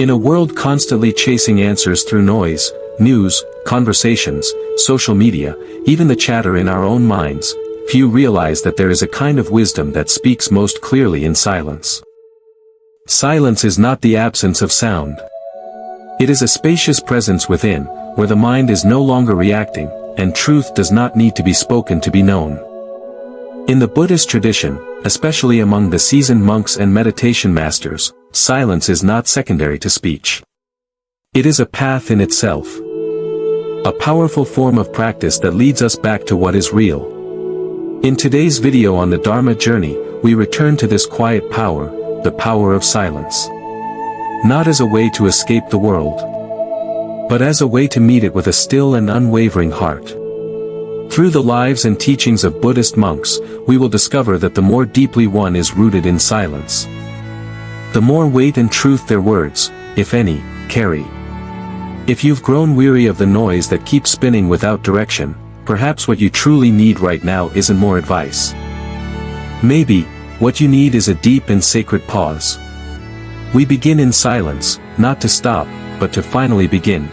In a world constantly chasing answers through noise, news, conversations, social media, even the chatter in our own minds, few realize that there is a kind of wisdom that speaks most clearly in silence. Silence is not the absence of sound. It is a spacious presence within, where the mind is no longer reacting, and truth does not need to be spoken to be known. In the Buddhist tradition, especially among the seasoned monks and meditation masters, silence is not secondary to speech. It is a path in itself. A powerful form of practice that leads us back to what is real. In today's video on the Dharma journey, we return to this quiet power, the power of silence. Not as a way to escape the world, but as a way to meet it with a still and unwavering heart. Through the lives and teachings of Buddhist monks, we will discover that the more deeply one is rooted in silence, the more weight and truth their words, if any, carry. If you've grown weary of the noise that keeps spinning without direction, perhaps what you truly need right now isn't more advice. Maybe, what you need is a deep and sacred pause. We begin in silence, not to stop, but to finally begin.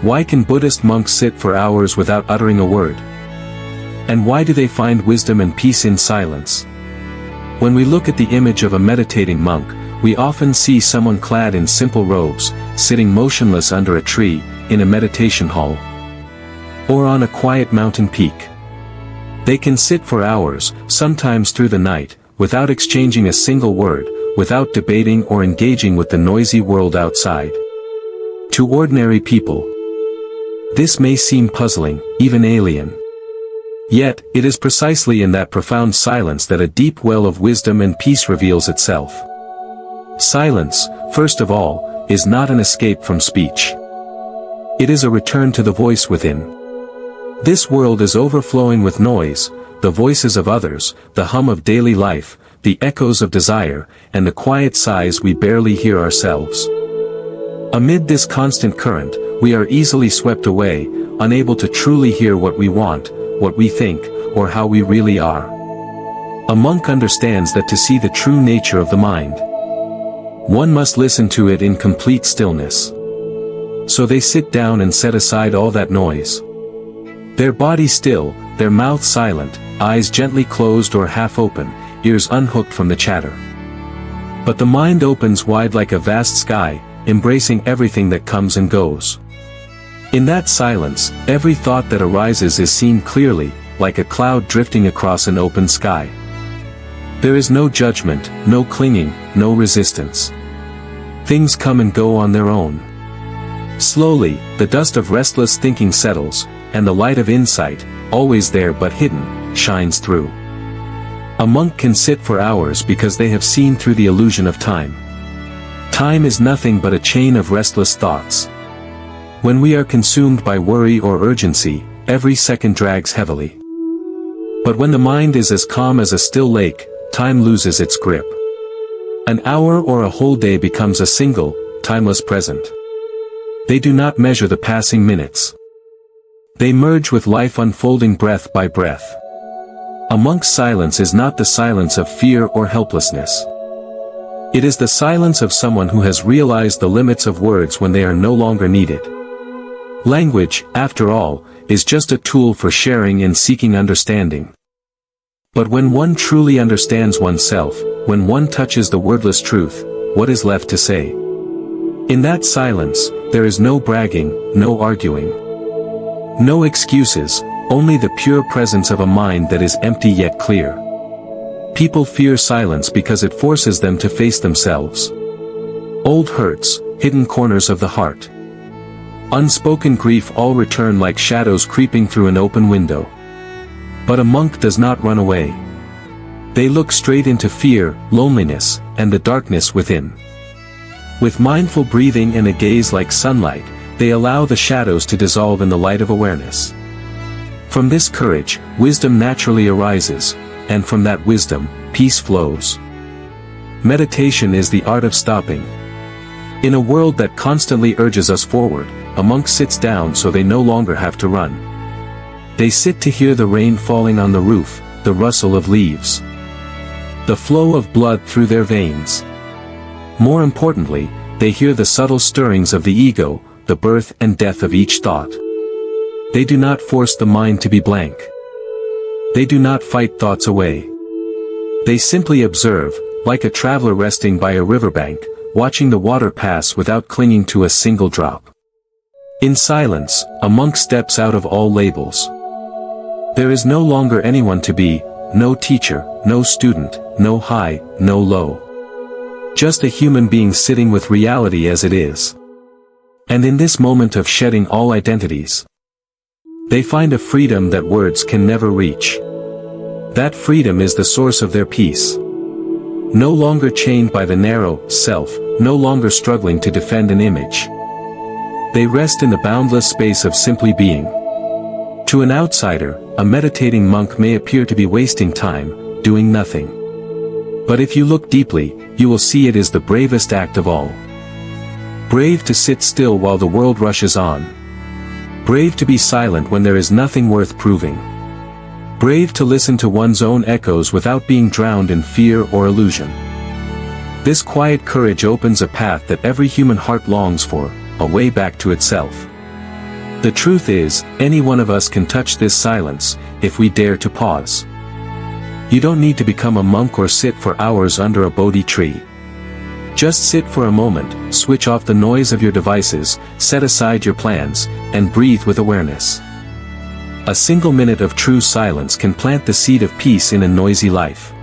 Why can Buddhist monks sit for hours without uttering a word? And why do they find wisdom and peace in silence? When we look at the image of a meditating monk, we often see someone clad in simple robes, sitting motionless under a tree, in a meditation hall, or on a quiet mountain peak. They can sit for hours, sometimes through the night, without exchanging a single word, without debating or engaging with the noisy world outside. To ordinary people, this may seem puzzling, even alien. Yet, it is precisely in that profound silence that a deep well of wisdom and peace reveals itself. Silence, first of all, is not an escape from speech. It is a return to the voice within. This world is overflowing with noise, the voices of others, the hum of daily life, the echoes of desire, and the quiet sighs we barely hear ourselves. Amid this constant current, we are easily swept away, unable to truly hear what we want, what we think, or how we really are. A monk understands that to see the true nature of the mind, one must listen to it in complete stillness. So they sit down and set aside all that noise. Their body still, their mouth silent, eyes gently closed or half open, ears unhooked from the chatter. But the mind opens wide like a vast sky, embracing everything that comes and goes. In that silence, every thought that arises is seen clearly, like a cloud drifting across an open sky. There is no judgment, no clinging, no resistance. Things come and go on their own. Slowly, the dust of restless thinking settles, and the light of insight, always there but hidden, shines through. A monk can sit for hours because they have seen through the illusion of time. Time is nothing but a chain of restless thoughts. When we are consumed by worry or urgency, every second drags heavily. But when the mind is as calm as a still lake, time loses its grip. An hour or a whole day becomes a single, timeless present. They do not measure the passing minutes. They merge with life unfolding breath by breath. A monk's silence is not the silence of fear or helplessness. It is the silence of someone who has realized the limits of words when they are no longer needed. Language, after all, is just a tool for sharing and seeking understanding. But when one truly understands oneself, when one touches the wordless truth, what is left to say? In that silence, there is no bragging, no arguing, no excuses, only the pure presence of a mind that is empty yet clear. People fear silence because it forces them to face themselves. Old hurts, hidden corners of the heart, unspoken grief all return like shadows creeping through an open window. But a monk does not run away. They look straight into fear, loneliness, and the darkness within. With mindful breathing and a gaze like sunlight, they allow the shadows to dissolve in the light of awareness. From this courage, wisdom naturally arises, and from that wisdom, peace flows. Meditation is the art of stopping. In a world that constantly urges us forward, a monk sits down so they no longer have to run. They sit to hear the rain falling on the roof, the rustle of leaves, the flow of blood through their veins. More importantly, they hear the subtle stirrings of the ego, the birth and death of each thought. They do not force the mind to be blank. They do not fight thoughts away. They simply observe, like a traveler resting by a riverbank, watching the water pass without clinging to a single drop. In silence, a monk steps out of all labels. There is no longer anyone to be, no teacher, no student, no high, no low. Just a human being sitting with reality as it is. And in this moment of shedding all identities, they find a freedom that words can never reach. That freedom is the source of their peace. No longer chained by the narrow self, no longer struggling to defend an image. They rest in the boundless space of simply being. To an outsider, a meditating monk may appear to be wasting time, doing nothing. But if you look deeply, you will see it is the bravest act of all. Brave to sit still while the world rushes on. Brave to be silent when there is nothing worth proving. Brave to listen to one's own echoes without being drowned in fear or illusion. This quiet courage opens a path that every human heart longs for, a way back to itself. The truth is, any one of us can touch this silence, if we dare to pause. You don't need to become a monk or sit for hours under a Bodhi tree. Just sit for a moment, switch off the noise of your devices, set aside your plans, and breathe with awareness. A single minute of true silence can plant the seed of peace in a noisy life.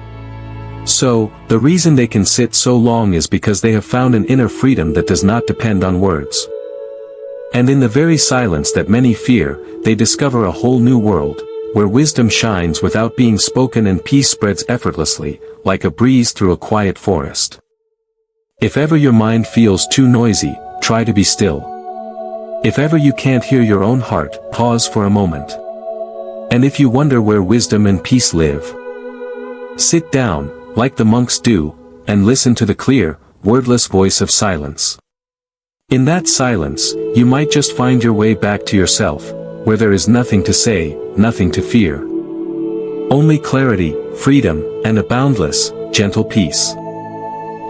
So, the reason they can sit so long is because they have found an inner freedom that does not depend on words. And in the very silence that many fear, they discover a whole new world, where wisdom shines without being spoken and peace spreads effortlessly, like a breeze through a quiet forest. If ever your mind feels too noisy, try to be still. If ever you can't hear your own heart, pause for a moment. And if you wonder where wisdom and peace live, sit down, like the monks do, and listen to the clear, wordless voice of silence. In that silence, you might just find your way back to yourself, where there is nothing to say, nothing to fear. Only clarity, freedom, and a boundless, gentle peace.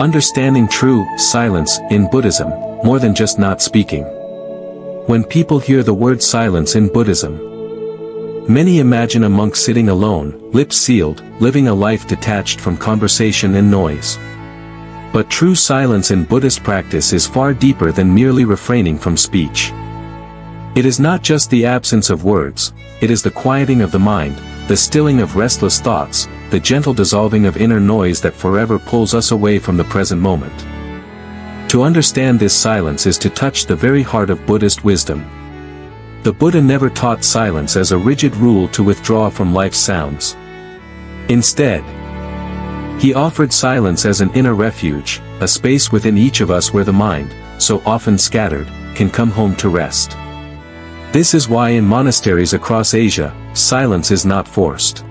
Understanding true silence in Buddhism, more than just not speaking. When people hear the word silence in Buddhism, many imagine a monk sitting alone, lips sealed, living a life detached from conversation and noise. But true silence in Buddhist practice is far deeper than merely refraining from speech. It is not just the absence of words, it is the quieting of the mind, the stilling of restless thoughts, the gentle dissolving of inner noise that forever pulls us away from the present moment. To understand this silence is to touch the very heart of Buddhist wisdom. The Buddha never taught silence as a rigid rule to withdraw from life's sounds. Instead, he offered silence as an inner refuge, a space within each of us where the mind, so often scattered, can come home to rest. This is why in monasteries across Asia, silence is not forced.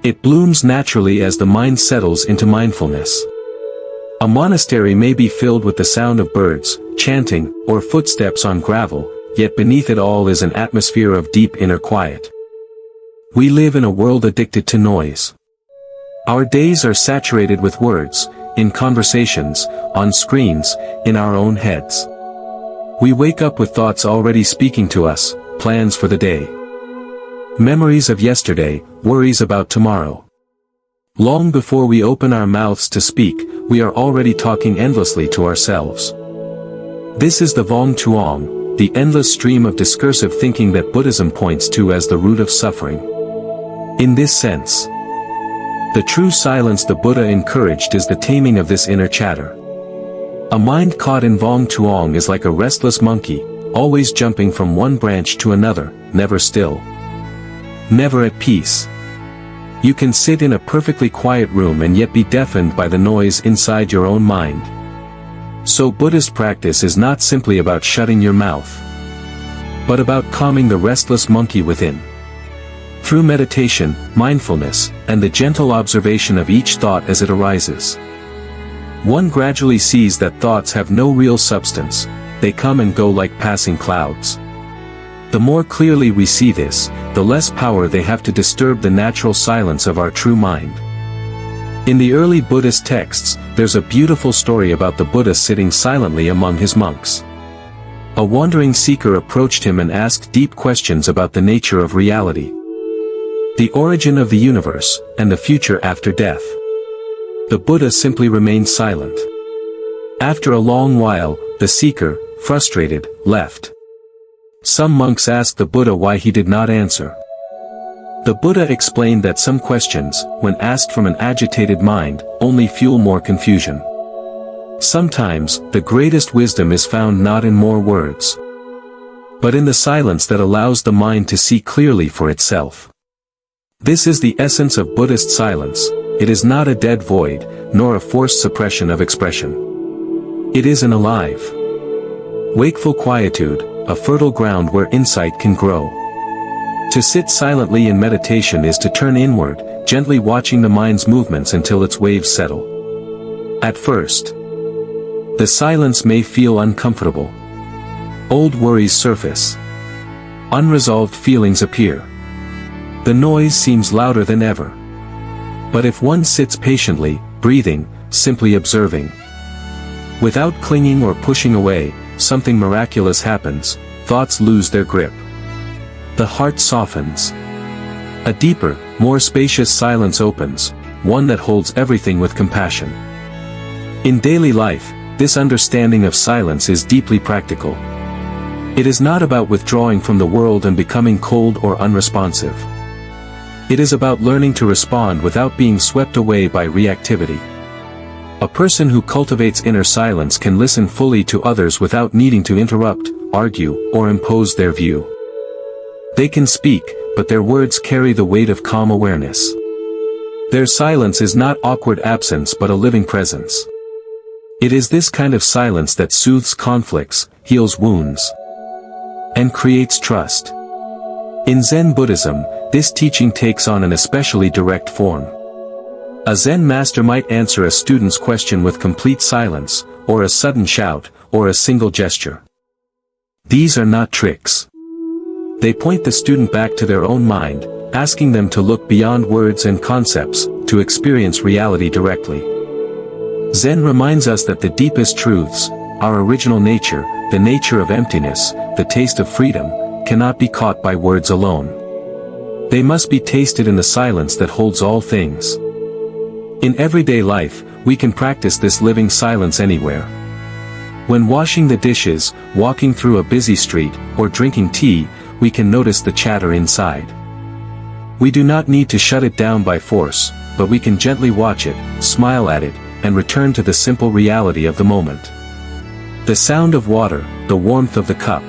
It blooms naturally as the mind settles into mindfulness. A monastery may be filled with the sound of birds, chanting, or footsteps on gravel, yet beneath it all is an atmosphere of deep inner quiet. We live in a world addicted to noise. Our days are saturated with words, in conversations, on screens, in our own heads. We wake up with thoughts already speaking to us, plans for the day. Memories of yesterday, worries about tomorrow. Long before we open our mouths to speak, we are already talking endlessly to ourselves. This is the Vong Tuong, the endless stream of discursive thinking that Buddhism points to as the root of suffering. In this sense, the true silence the Buddha encouraged is the taming of this inner chatter. A mind caught in Vong Tuong is like a restless monkey, always jumping from one branch to another, never still. Never at peace. You can sit in a perfectly quiet room and yet be deafened by the noise inside your own mind. So Buddhist practice is not simply about shutting your mouth, but about calming the restless monkey within. Through meditation, mindfulness, and the gentle observation of each thought as it arises, one gradually sees that thoughts have no real substance, they come and go like passing clouds. The more clearly we see this, the less power they have to disturb the natural silence of our true mind. In the early Buddhist texts, there's a beautiful story about the Buddha sitting silently among his monks. A wandering seeker approached him and asked deep questions about the nature of reality, the origin of the universe, and the future after death. The Buddha simply remained silent. After a long while, the seeker, frustrated, left. Some monks asked the Buddha why he did not answer. The Buddha explained that some questions, when asked from an agitated mind, only fuel more confusion. Sometimes, the greatest wisdom is found not in more words, but in the silence that allows the mind to see clearly for itself. This is the essence of Buddhist silence. It is not a dead void, nor a forced suppression of expression. It is an alive, wakeful quietude, a fertile ground where insight can grow. To sit silently in meditation is to turn inward, gently watching the mind's movements until its waves settle. At first, the silence may feel uncomfortable. Old worries surface. Unresolved feelings appear. The noise seems louder than ever. But if one sits patiently, breathing, simply observing, without clinging or pushing away, something miraculous happens. Thoughts lose their grip. The heart softens. A deeper, more spacious silence opens, one that holds everything with compassion. In daily life, this understanding of silence is deeply practical. It is not about withdrawing from the world and becoming cold or unresponsive. It is about learning to respond without being swept away by reactivity. A person who cultivates inner silence can listen fully to others without needing to interrupt, argue, or impose their view. They can speak, but their words carry the weight of calm awareness. Their silence is not awkward absence but a living presence. It is this kind of silence that soothes conflicts, heals wounds, and creates trust. In Zen Buddhism, this teaching takes on an especially direct form. A Zen master might answer a student's question with complete silence, or a sudden shout, or a single gesture. These are not tricks. They point the student back to their own mind, asking them to look beyond words and concepts, to experience reality directly. Zen reminds us that the deepest truths, our original nature, the nature of emptiness, the taste of freedom, cannot be caught by words alone. They must be tasted in the silence that holds all things. In everyday life, we can practice this living silence anywhere. When washing the dishes, walking through a busy street, or drinking tea, we can notice the chatter inside. We do not need to shut it down by force, but we can gently watch it, smile at it, and return to the simple reality of the moment. The sound of water, the warmth of the cup,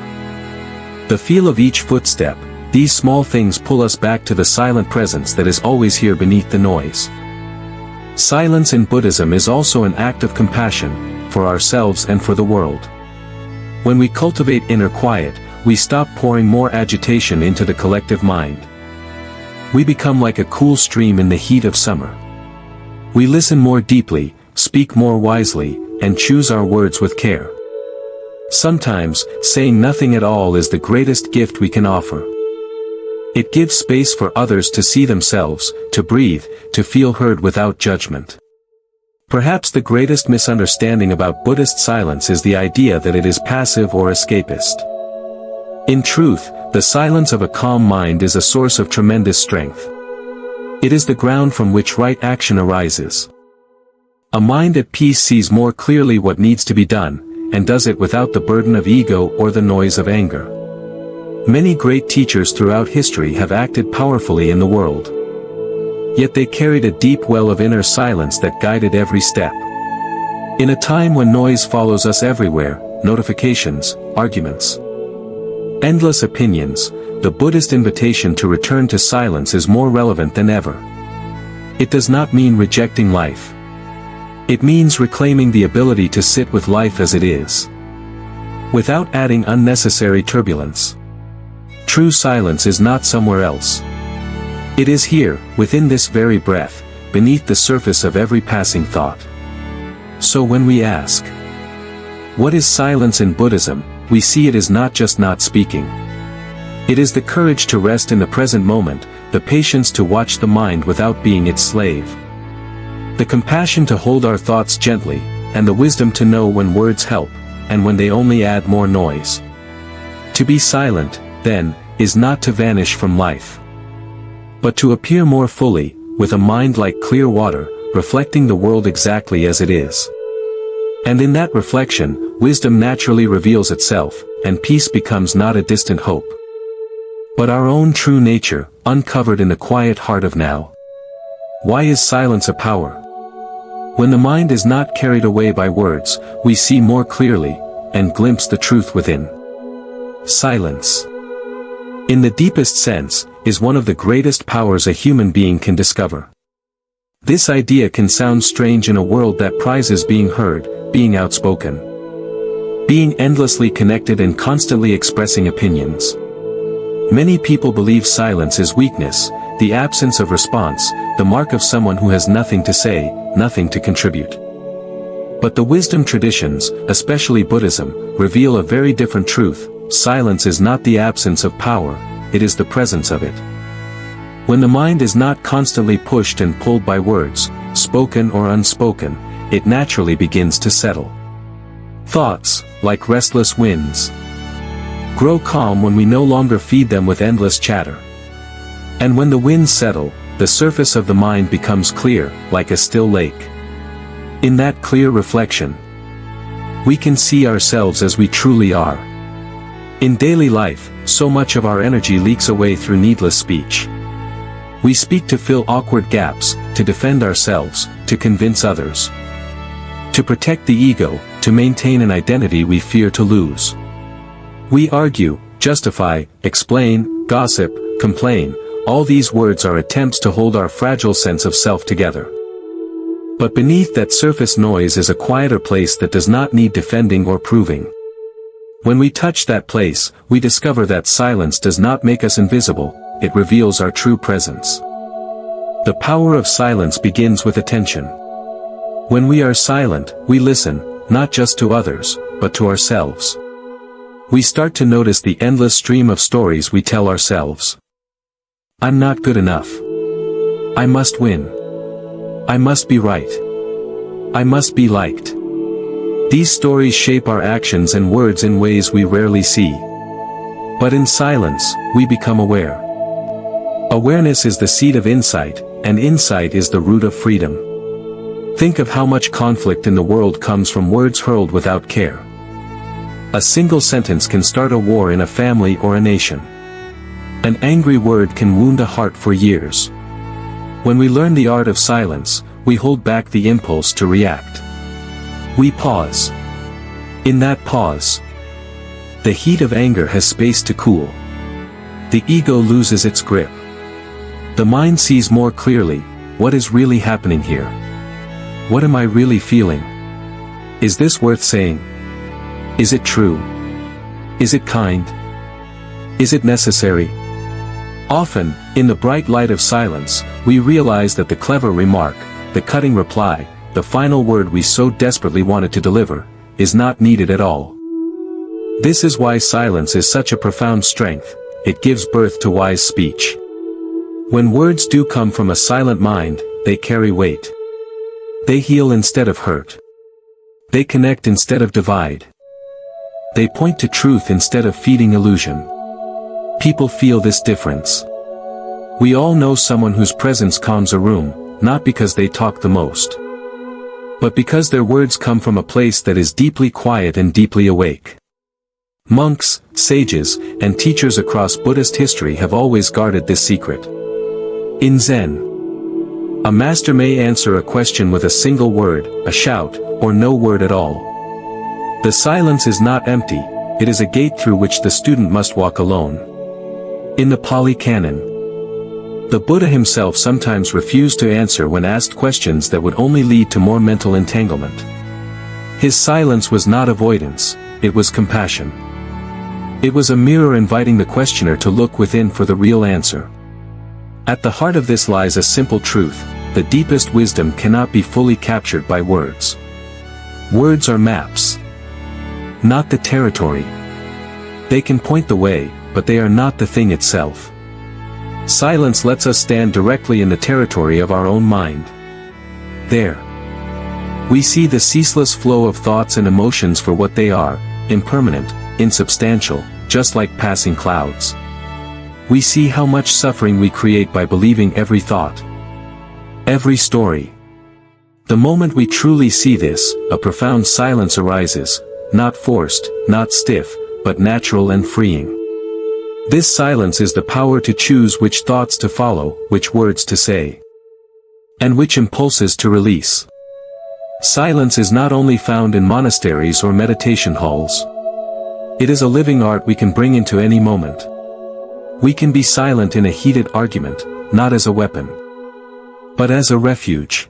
the feel of each footstep, these small things pull us back to the silent presence that is always here beneath the noise. Silence in Buddhism is also an act of compassion, for ourselves and for the world. When we cultivate inner quiet, we stop pouring more agitation into the collective mind. We become like a cool stream in the heat of summer. We listen more deeply, speak more wisely, and choose our words with care. Sometimes, saying nothing at all is the greatest gift we can offer. It gives space for others to see themselves, to breathe, to feel heard without judgment. Perhaps the greatest misunderstanding about Buddhist silence is the idea that it is passive or escapist. In truth, the silence of a calm mind is a source of tremendous strength. It is the ground from which right action arises. A mind at peace sees more clearly what needs to be done, and does it without the burden of ego or the noise of anger. Many great teachers throughout history have acted powerfully in the world. Yet they carried a deep well of inner silence that guided every step. In a time when noise follows us everywhere, notifications, arguments, endless opinions, the Buddhist invitation to return to silence is more relevant than ever. It does not mean rejecting life. It means reclaiming the ability to sit with life as it is, without adding unnecessary turbulence. True silence is not somewhere else. It is here, within this very breath, beneath the surface of every passing thought. So when we ask, what is silence in Buddhism, we see it is not just not speaking. It is the courage to rest in the present moment, the patience to watch the mind without being its slave. The compassion to hold our thoughts gently, and the wisdom to know when words help, and when they only add more noise. To be silent, then, is not to vanish from life, but to appear more fully, with a mind like clear water, reflecting the world exactly as it is. And in that reflection, wisdom naturally reveals itself, and peace becomes not a distant hope, but our own true nature, uncovered in the quiet heart of now. Why is silence a power? When the mind is not carried away by words, we see more clearly, and glimpse the truth within. Silence, in the deepest sense, is one of the greatest powers a human being can discover. This idea can sound strange in a world that prizes being heard, being outspoken, being endlessly connected and constantly expressing opinions. Many people believe silence is weakness, the absence of response, the mark of someone who has nothing to say, nothing to contribute. But the wisdom traditions, especially Buddhism, reveal a very different truth. Silence is not the absence of power, it is the presence of it. When the mind is not constantly pushed and pulled by words, spoken or unspoken, it naturally begins to settle. Thoughts, like restless winds, grow calm when we no longer feed them with endless chatter. And when the winds settle, the surface of the mind becomes clear, like a still lake. In that clear reflection, we can see ourselves as we truly are. In daily life, so much of our energy leaks away through needless speech. We speak to fill awkward gaps, to defend ourselves, to convince others, to protect the ego, to maintain an identity we fear to lose. We argue, justify, explain, gossip, complain. All these words are attempts to hold our fragile sense of self together. But beneath that surface noise is a quieter place that does not need defending or proving. When we touch that place, we discover that silence does not make us invisible, it reveals our true presence. The power of silence begins with attention. When we are silent, we listen, not just to others, but to ourselves. We start to notice the endless stream of stories we tell ourselves. I'm not good enough. I must win. I must be right. I must be liked. These stories shape our actions and words in ways we rarely see. But in silence, we become aware. Awareness is the seed of insight, and insight is the root of freedom. Think of how much conflict in the world comes from words hurled without care. A single sentence can start a war in a family or a nation. An angry word can wound a heart for years. When we learn the art of silence, we hold back the impulse to react. We pause. In that pause, the heat of anger has space to cool. The ego loses its grip. The mind sees more clearly, what is really happening here? What am I really feeling? Is this worth saying? Is it true? Is it kind? Is it necessary? Often, in the bright light of silence, we realize that the clever remark, the cutting reply, the final word we so desperately wanted to deliver, is not needed at all. This is why silence is such a profound strength, it gives birth to wise speech. When words do come from a silent mind, they carry weight. They heal instead of hurt. They connect instead of divide. They point to truth instead of feeding illusion. People feel this difference. We all know someone whose presence calms a room, not because they talk the most, but because their words come from a place that is deeply quiet and deeply awake. Monks, sages, and teachers across Buddhist history have always guarded this secret. In Zen, a master may answer a question with a single word, a shout, or no word at all. The silence is not empty, it is a gate through which the student must walk alone. In the Pali Canon, the Buddha himself sometimes refused to answer when asked questions that would only lead to more mental entanglement. His silence was not avoidance, it was compassion. It was a mirror inviting the questioner to look within for the real answer. At the heart of this lies a simple truth: the deepest wisdom cannot be fully captured by words. Words are maps, not the territory. They can point the way, but they are not the thing itself. Silence lets us stand directly in the territory of our own mind. there. We see the ceaseless flow of thoughts and emotions for what they are, impermanent, insubstantial, just like passing clouds. We see how much suffering we create by believing every thought, every story. The moment we truly see this, a profound silence arises, not forced, not stiff, but natural and freeing. This silence is the power to choose which thoughts to follow, which words to say, and which impulses to release. Silence is not only found in monasteries or meditation halls. It is a living art we can bring into any moment. We can be silent in a heated argument, not as a weapon, but as a refuge.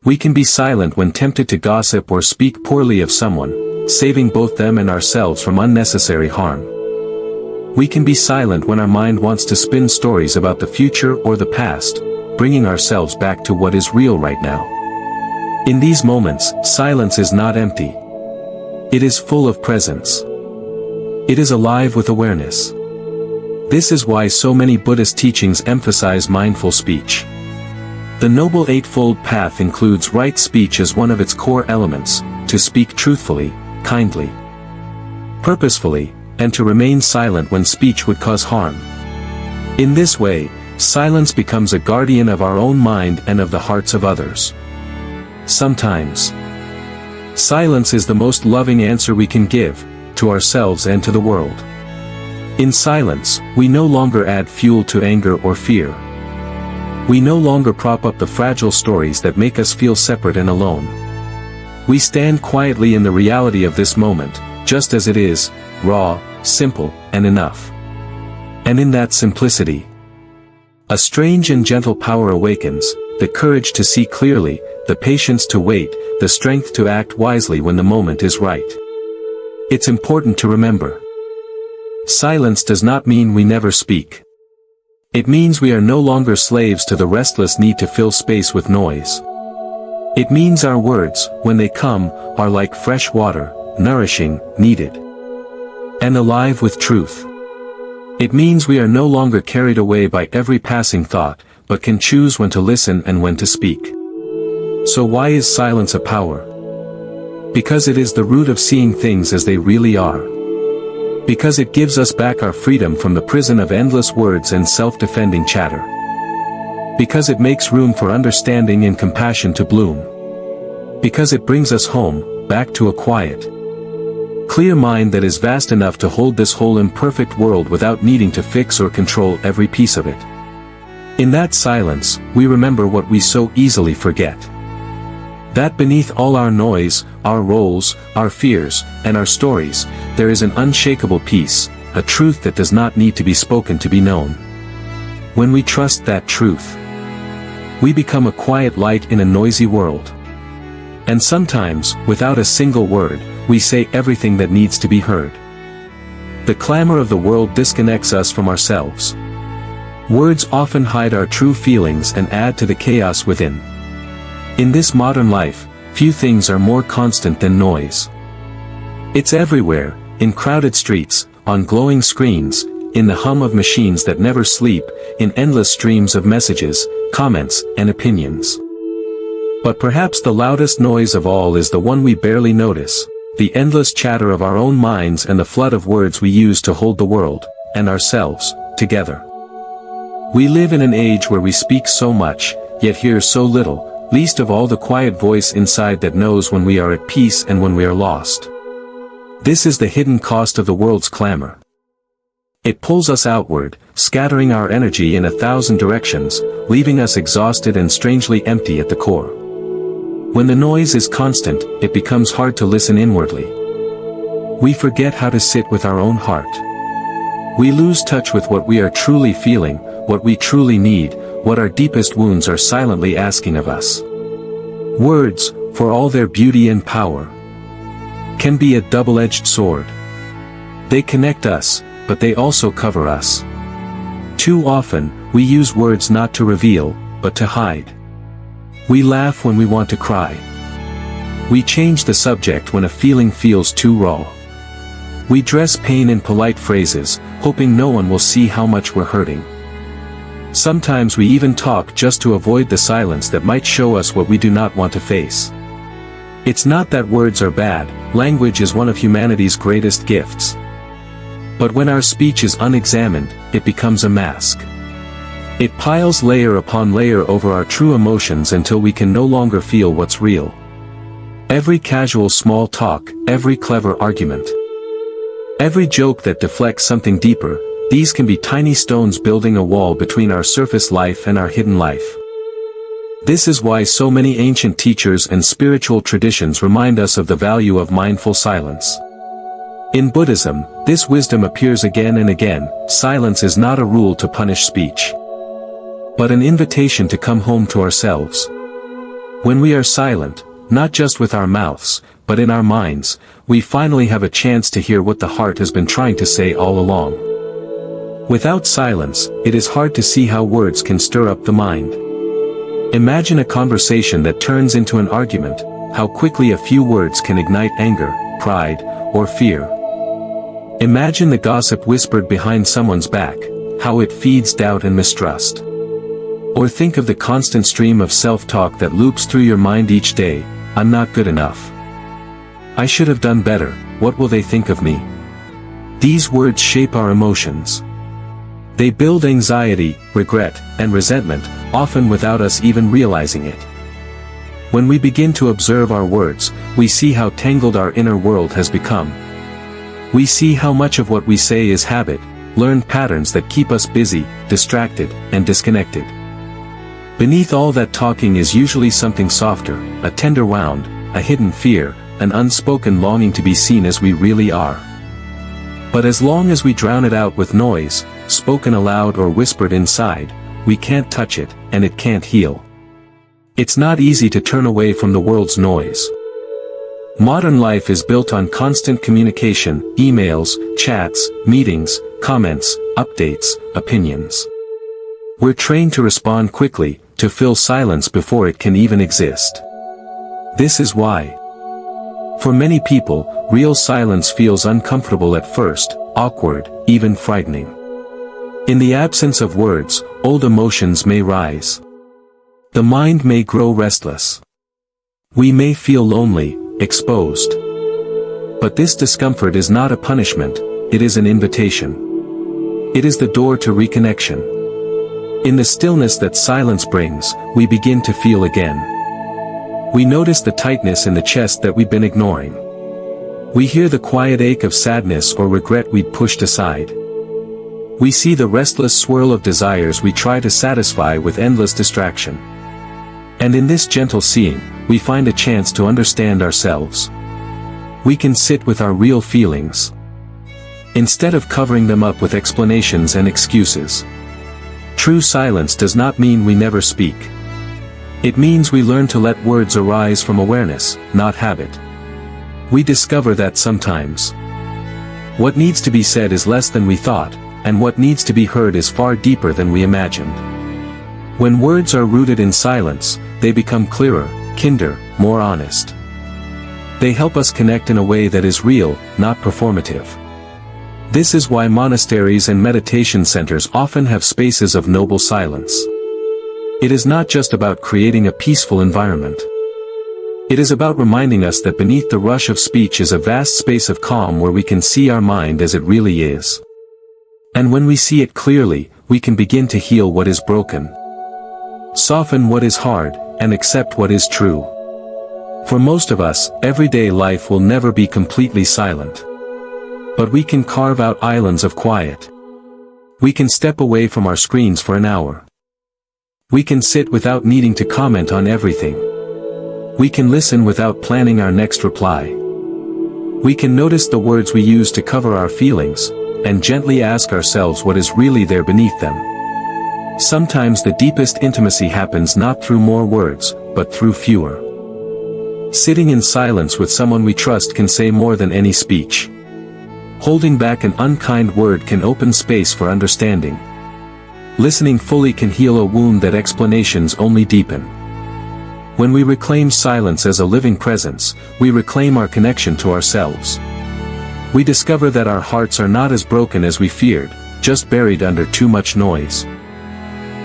We can be silent when tempted to gossip or speak poorly of someone, saving both them and ourselves from unnecessary harm. We can be silent when our mind wants to spin stories about the future or the past, bringing ourselves back to what is real right now. In these moments, silence is not empty. It is full of presence. It is alive with awareness. This is why so many Buddhist teachings emphasize mindful speech. The Noble Eightfold Path includes right speech as one of its core elements, to speak truthfully, kindly, purposefully, and to remain silent when speech would cause harm. In this way, silence becomes a guardian of our own mind and of the hearts of others. Sometimes, silence is the most loving answer we can give, to ourselves and to the world. In silence, we no longer add fuel to anger or fear. We no longer prop up the fragile stories that make us feel separate and alone. We stand quietly in the reality of this moment, just as it is, raw, simple, and enough. And in that simplicity, a strange and gentle power awakens, the courage to see clearly, the patience to wait, the strength to act wisely when the moment is right. It's important to remember. Silence does not mean we never speak. It means we are no longer slaves to the restless need to fill space with noise. It means our words, when they come, are like fresh water, nourishing, needed, and alive with truth. It means we are no longer carried away by every passing thought, but can choose when to listen and when to speak. So why is silence a power? Because it is the root of seeing things as they really are. Because it gives us back our freedom from the prison of endless words and self-defending chatter. Because it makes room for understanding and compassion to bloom. Because it brings us home, back to a quiet, clear mind that is vast enough to hold this whole imperfect world without needing to fix or control every piece of it. In that silence, we remember what we so easily forget. That beneath all our noise, our roles, our fears, and our stories, there is an unshakable peace, a truth that does not need to be spoken to be known. When we trust that truth, we become a quiet light in a noisy world. And sometimes, without a single word, we say everything that needs to be heard. The clamor of the world disconnects us from ourselves. Words often hide our true feelings and add to the chaos within. In this modern life, few things are more constant than noise. It's everywhere, in crowded streets, on glowing screens, in the hum of machines that never sleep, in endless streams of messages, comments, and opinions. But perhaps the loudest noise of all is the one we barely notice, the endless chatter of our own minds and the flood of words we use to hold the world, and ourselves, together. We live in an age where we speak so much, yet hear so little, least of all the quiet voice inside that knows when we are at peace and when we are lost. This is the hidden cost of the world's clamor. It pulls us outward, scattering our energy in 1,000 directions, leaving us exhausted and strangely empty at the core. When the noise is constant, it becomes hard to listen inwardly. We forget how to sit with our own heart. We lose touch with what we are truly feeling, what we truly need, what our deepest wounds are silently asking of us. Words, for all their beauty and power, can be a double-edged sword. They connect us, but they also cover us. Too often, we use words not to reveal, but to hide. We laugh when we want to cry. We change the subject when a feeling feels too raw. We dress pain in polite phrases, hoping no one will see how much we're hurting. Sometimes we even talk just to avoid the silence that might show us what we do not want to face. It's not that words are bad, language is one of humanity's greatest gifts. But when our speech is unexamined, it becomes a mask. It piles layer upon layer over our true emotions until we can no longer feel what's real. Every casual small talk, every clever argument, every joke that deflects something deeper, these can be tiny stones building a wall between our surface life and our hidden life. This is why so many ancient teachers and spiritual traditions remind us of the value of mindful silence. In Buddhism, this wisdom appears again and again. Silence is not a rule to punish speech, but an invitation to come home to ourselves. When we are silent, not just with our mouths, but in our minds, we finally have a chance to hear what the heart has been trying to say all along. Without silence, it is hard to see how words can stir up the mind. Imagine a conversation that turns into an argument, how quickly a few words can ignite anger, pride, or fear. Imagine the gossip whispered behind someone's back, how it feeds doubt and mistrust. Or think of the constant stream of self-talk that loops through your mind each day. I'm not good enough. I should have done better. What will they think of me? These words shape our emotions. They build anxiety, regret, and resentment, often without us even realizing it. When we begin to observe our words, we see how tangled our inner world has become. We see how much of what we say is habit, learned patterns that keep us busy, distracted, and disconnected. Beneath all that talking is usually something softer, a tender wound, a hidden fear, an unspoken longing to be seen as we really are. But as long as we drown it out with noise, spoken aloud or whispered inside, we can't touch it, and it can't heal. It's not easy to turn away from the world's noise. Modern life is built on constant communication, emails, chats, meetings, comments, updates, opinions. We're trained to respond quickly, to fill silence before it can even exist. This is why, for many people, real silence feels uncomfortable at first, awkward, even frightening. In the absence of words, old emotions may rise. The mind may grow restless. We may feel lonely, exposed. But this discomfort is not a punishment, it is an invitation. It is the door to reconnection. In the stillness that silence brings, we begin to feel again. We notice the tightness in the chest that we've been ignoring. We hear the quiet ache of sadness or regret we'd pushed aside. We see the restless swirl of desires we try to satisfy with endless distraction. And in this gentle seeing, we find a chance to understand ourselves. We can sit with our real feelings, instead of covering them up with explanations and excuses. True silence does not mean we never speak. It means we learn to let words arise from awareness, not habit. We discover that sometimes what needs to be said is less than we thought, and what needs to be heard is far deeper than we imagined. When words are rooted in silence, they become clearer, kinder, more honest. They help us connect in a way that is real, not performative. This is why monasteries and meditation centers often have spaces of noble silence. It is not just about creating a peaceful environment. It is about reminding us that beneath the rush of speech is a vast space of calm where we can see our mind as it really is. And when we see it clearly, we can begin to heal what is broken, soften what is hard, and accept what is true. For most of us, everyday life will never be completely silent. But we can carve out islands of quiet. We can step away from our screens for an hour. We can sit without needing to comment on everything. We can listen without planning our next reply. We can notice the words we use to cover our feelings, and gently ask ourselves what is really there beneath them. Sometimes the deepest intimacy happens not through more words, but through fewer. Sitting in silence with someone we trust can say more than any speech. Holding back an unkind word can open space for understanding. Listening fully can heal a wound that explanations only deepen. When we reclaim silence as a living presence, we reclaim our connection to ourselves. We discover that our hearts are not as broken as we feared, just buried under too much noise.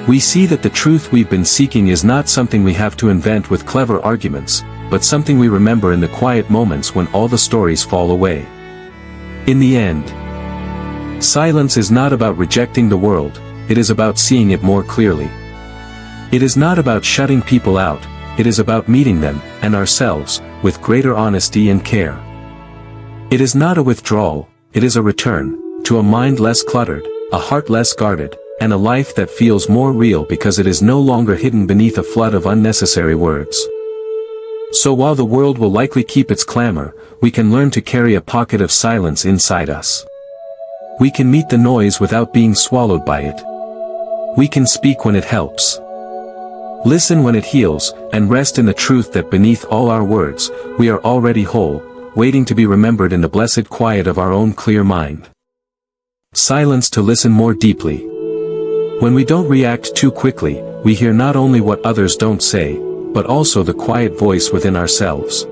We see that the truth we've been seeking is not something we have to invent with clever arguments, but something we remember in the quiet moments when all the stories fall away. In the end, silence is not about rejecting the world, it is about seeing it more clearly. It is not about shutting people out, it is about meeting them, and ourselves, with greater honesty and care. It is not a withdrawal, it is a return, to a mind less cluttered, a heart less guarded, and a life that feels more real because it is no longer hidden beneath a flood of unnecessary words. So while the world will likely keep its clamor, we can learn to carry a pocket of silence inside us. We can meet the noise without being swallowed by it. We can speak when it helps, listen when it heals, and rest in the truth that beneath all our words, we are already whole, waiting to be remembered in the blessed quiet of our own clear mind. Silence to listen more deeply. When we don't react too quickly, we hear not only what others don't say, but also the quiet voice within ourselves.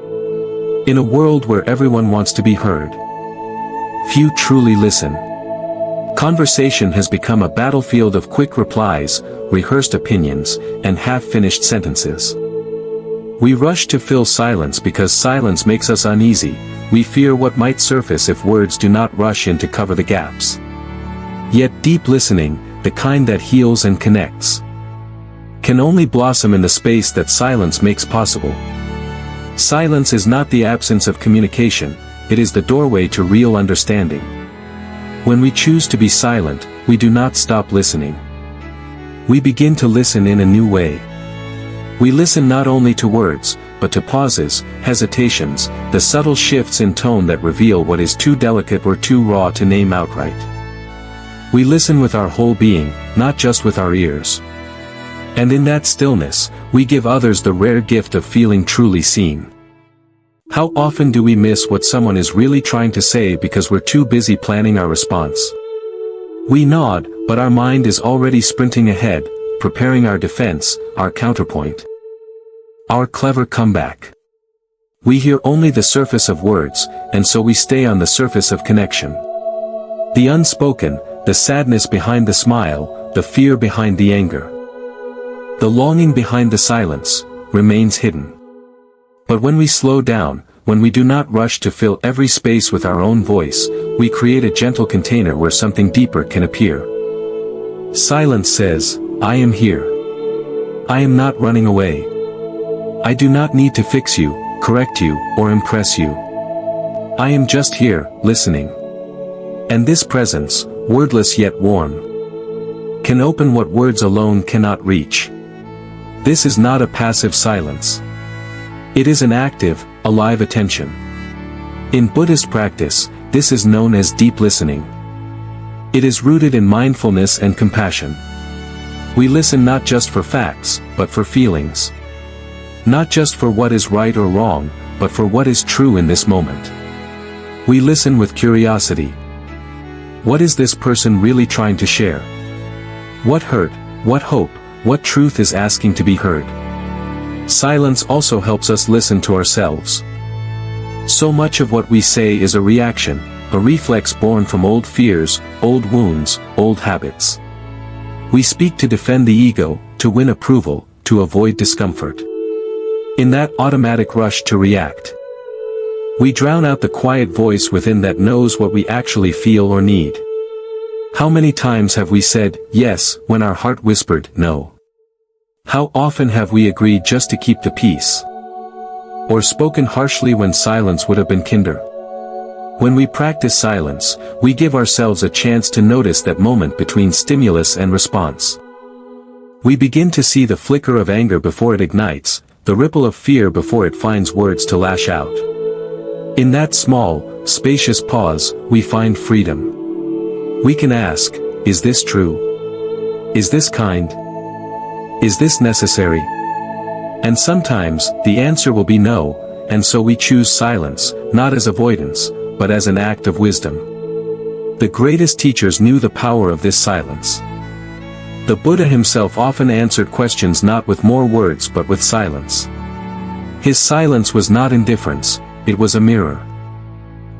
In a world where everyone wants to be heard, few truly listen. Conversation has become a battlefield of quick replies, rehearsed opinions, and half-finished sentences. We rush to fill silence because silence makes us uneasy, we fear what might surface if words do not rush in to cover the gaps. Yet deep listening, the kind that heals and connects, can only blossom in the space that silence makes possible. Silence is not the absence of communication, it is the doorway to real understanding. When we choose to be silent, we do not stop listening. We begin to listen in a new way. We listen not only to words, but to pauses, hesitations, the subtle shifts in tone that reveal what is too delicate or too raw to name outright. We listen with our whole being, not just with our ears. And in that stillness, we give others the rare gift of feeling truly seen. How often do we miss what someone is really trying to say because we're too busy planning our response? We nod, but our mind is already sprinting ahead, preparing our defense, our counterpoint, our clever comeback. We hear only the surface of words, and so we stay on the surface of connection. The unspoken, the sadness behind the smile, the fear behind the anger, the longing behind the silence, remains hidden. But when we slow down, when we do not rush to fill every space with our own voice, we create a gentle container where something deeper can appear. Silence says, I am here. I am not running away. I do not need to fix you, correct you, or impress you. I am just here, listening. And this presence, wordless yet warm, can open what words alone cannot reach. This is not a passive silence. It is an active, alive attention. In Buddhist practice, this is known as deep listening. It is rooted in mindfulness and compassion. We listen not just for facts, but for feelings. Not just for what is right or wrong, but for what is true in this moment. We listen with curiosity. What is this person really trying to share? What hurt, what hope, what truth is asking to be heard? Silence also helps us listen to ourselves. So much of what we say is a reaction, a reflex born from old fears, old wounds, old habits. We speak to defend the ego, to win approval, to avoid discomfort. In that automatic rush to react, we drown out the quiet voice within that knows what we actually feel or need. How many times have we said yes when our heart whispered no? How often have we agreed just to keep the peace? Or spoken harshly when silence would have been kinder? When we practice silence, we give ourselves a chance to notice that moment between stimulus and response. We begin to see the flicker of anger before it ignites, the ripple of fear before it finds words to lash out. In that small, spacious pause, we find freedom. We can ask, is this true? Is this kind? Is this necessary? And sometimes, the answer will be no, and so we choose silence, not as avoidance, but as an act of wisdom. The greatest teachers knew the power of this silence. The Buddha himself often answered questions not with more words but with silence. His silence was not indifference, it was a mirror.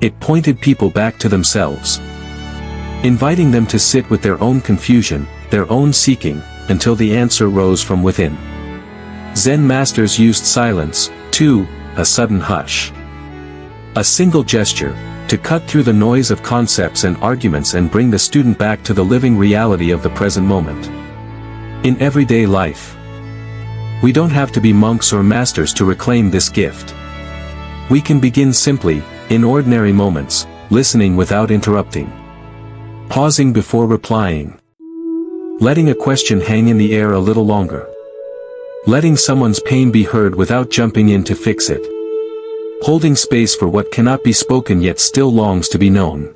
It pointed people back to themselves, inviting them to sit with their own confusion, their own seeking, until the answer rose from within. Zen masters used silence, too, a sudden hush. A single gesture, to cut through the noise of concepts and arguments and bring the student back to the living reality of the present moment. In everyday life, we don't have to be monks or masters to reclaim this gift. We can begin simply, in ordinary moments, listening without interrupting. Pausing before replying. Letting a question hang in the air a little longer. Letting someone's pain be heard without jumping in to fix it. Holding space for what cannot be spoken yet still longs to be known.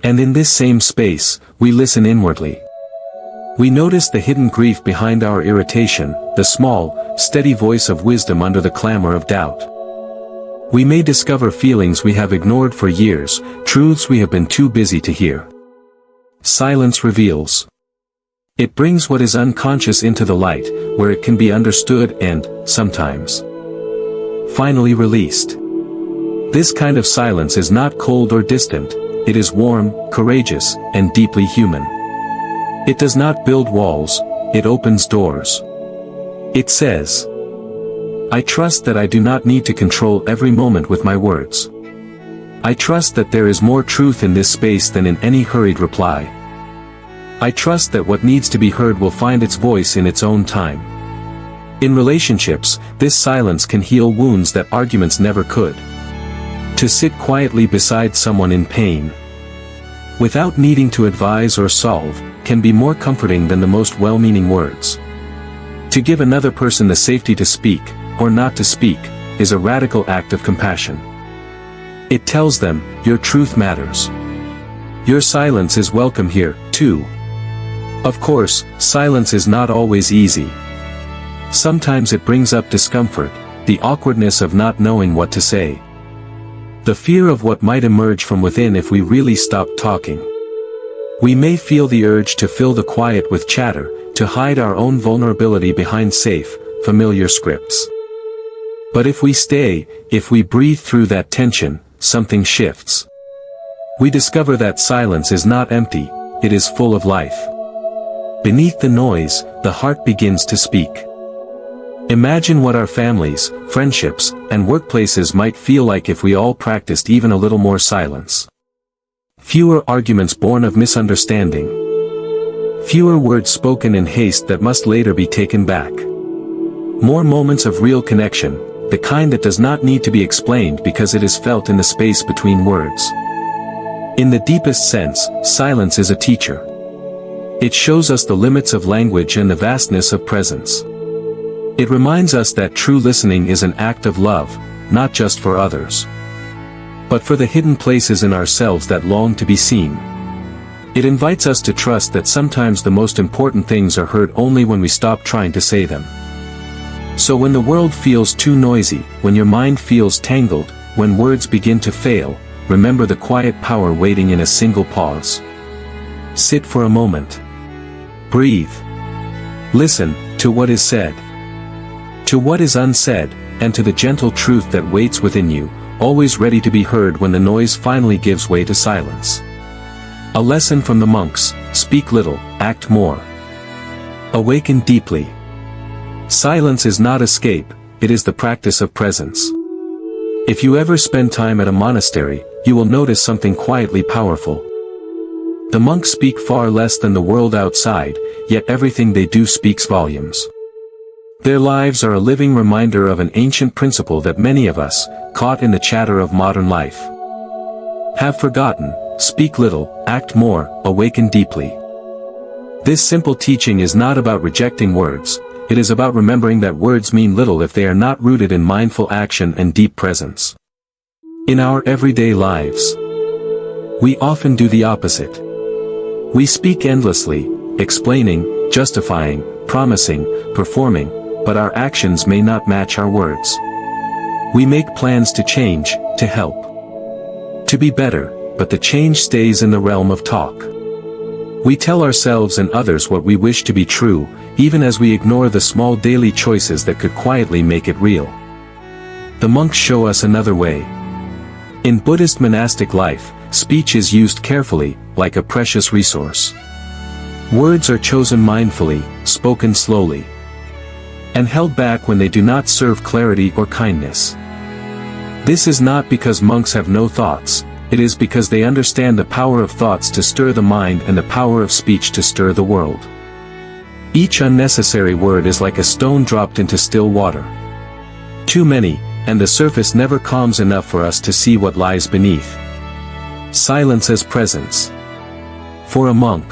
And in this same space, we listen inwardly. We notice the hidden grief behind our irritation, the small, steady voice of wisdom under the clamor of doubt. We may discover feelings we have ignored for years, truths we have been too busy to hear. Silence reveals. It brings what is unconscious into the light, where it can be understood and, sometimes, finally released. This kind of silence is not cold or distant, it is warm, courageous, and deeply human. It does not build walls, it opens doors. It says, I trust that I do not need to control every moment with my words. I trust that there is more truth in this space than in any hurried reply. I trust that what needs to be heard will find its voice in its own time. In relationships, this silence can heal wounds that arguments never could. To sit quietly beside someone in pain, without needing to advise or solve, can be more comforting than the most well-meaning words. To give another person the safety to speak, or not to speak, is a radical act of compassion. It tells them, your truth matters. Your silence is welcome here, too. Of course, silence is not always easy. Sometimes it brings up discomfort, the awkwardness of not knowing what to say. The fear of what might emerge from within if we really stopped talking. We may feel the urge to fill the quiet with chatter, to hide our own vulnerability behind safe, familiar scripts. But if we stay, if we breathe through that tension, something shifts. We discover that silence is not empty, it is full of life. Beneath the noise, the heart begins to speak. Imagine what our families, friendships, and workplaces might feel like if we all practiced even a little more silence. Fewer arguments born of misunderstanding. Fewer words spoken in haste that must later be taken back. More moments of real connection, the kind that does not need to be explained because it is felt in the space between words. In the deepest sense, silence is a teacher. It shows us the limits of language and the vastness of presence. It reminds us that true listening is an act of love, not just for others, but for the hidden places in ourselves that long to be seen. It invites us to trust that sometimes the most important things are heard only when we stop trying to say them. So when the world feels too noisy, when your mind feels tangled, when words begin to fail, remember the quiet power waiting in a single pause. Sit for a moment. Breathe. Listen to what is said, to what is unsaid, and to the gentle truth that waits within you, always ready to be heard when the noise finally gives way to silence. A lesson from the monks: speak little, act more. Awaken deeply. Silence is not escape, it is the practice of presence. If you ever spend time at a monastery, you will notice something quietly powerful. The monks speak far less than the world outside, yet everything they do speaks volumes. Their lives are a living reminder of an ancient principle that many of us, caught in the chatter of modern life, have forgotten: speak little, act more, awaken deeply. This simple teaching is not about rejecting words, it is about remembering that words mean little if they are not rooted in mindful action and deep presence. In our everyday lives, we often do the opposite. We speak endlessly, explaining, justifying, promising, performing, but our actions may not match our words. We make plans to change, to help, to be better, but the change stays in the realm of talk. We tell ourselves and others what we wish to be true, even as we ignore the small daily choices that could quietly make it real. The monks show us another way. In Buddhist monastic life, speech is used carefully, like a precious resource. Words are chosen mindfully, spoken slowly, and held back when they do not serve clarity or kindness. This is not because monks have no thoughts, it is because they understand the power of thoughts to stir the mind and the power of speech to stir the world. Each unnecessary word is like a stone dropped into still water. Too many, and the surface never calms enough for us to see what lies beneath. Silence as presence. For a monk,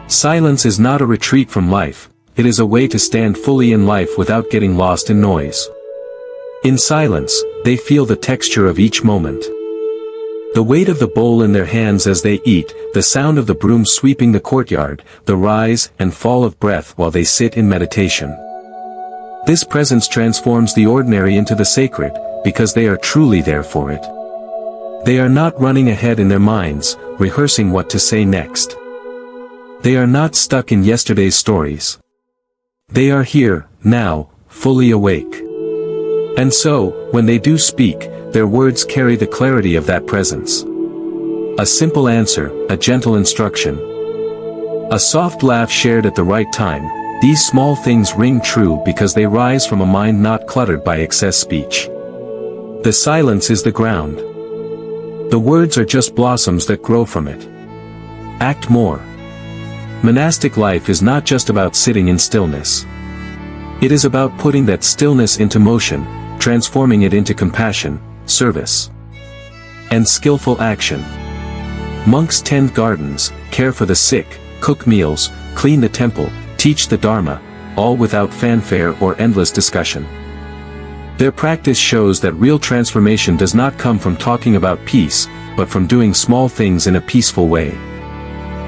silence is not a retreat from life, it is a way to stand fully in life without getting lost in noise. In silence, they feel the texture of each moment. The weight of the bowl in their hands as they eat, the sound of the broom sweeping the courtyard, the rise and fall of breath while they sit in meditation. This presence transforms the ordinary into the sacred, because they are truly there for it. They are not running ahead in their minds, rehearsing what to say next. They are not stuck in yesterday's stories. They are here, now, fully awake. And so, when they do speak, their words carry the clarity of that presence. A simple answer, a gentle instruction, a soft laugh shared at the right time, these small things ring true because they rise from a mind not cluttered by excess speech. The silence is the ground. The words are just blossoms that grow from it. Act more. Monastic life is not just about sitting in stillness. It is about putting that stillness into motion, transforming it into compassion, service, and skillful action. Monks tend gardens, care for the sick, cook meals, clean the temple, teach the Dharma, all without fanfare or endless discussion. Their practice shows that real transformation does not come from talking about peace, but from doing small things in a peaceful way.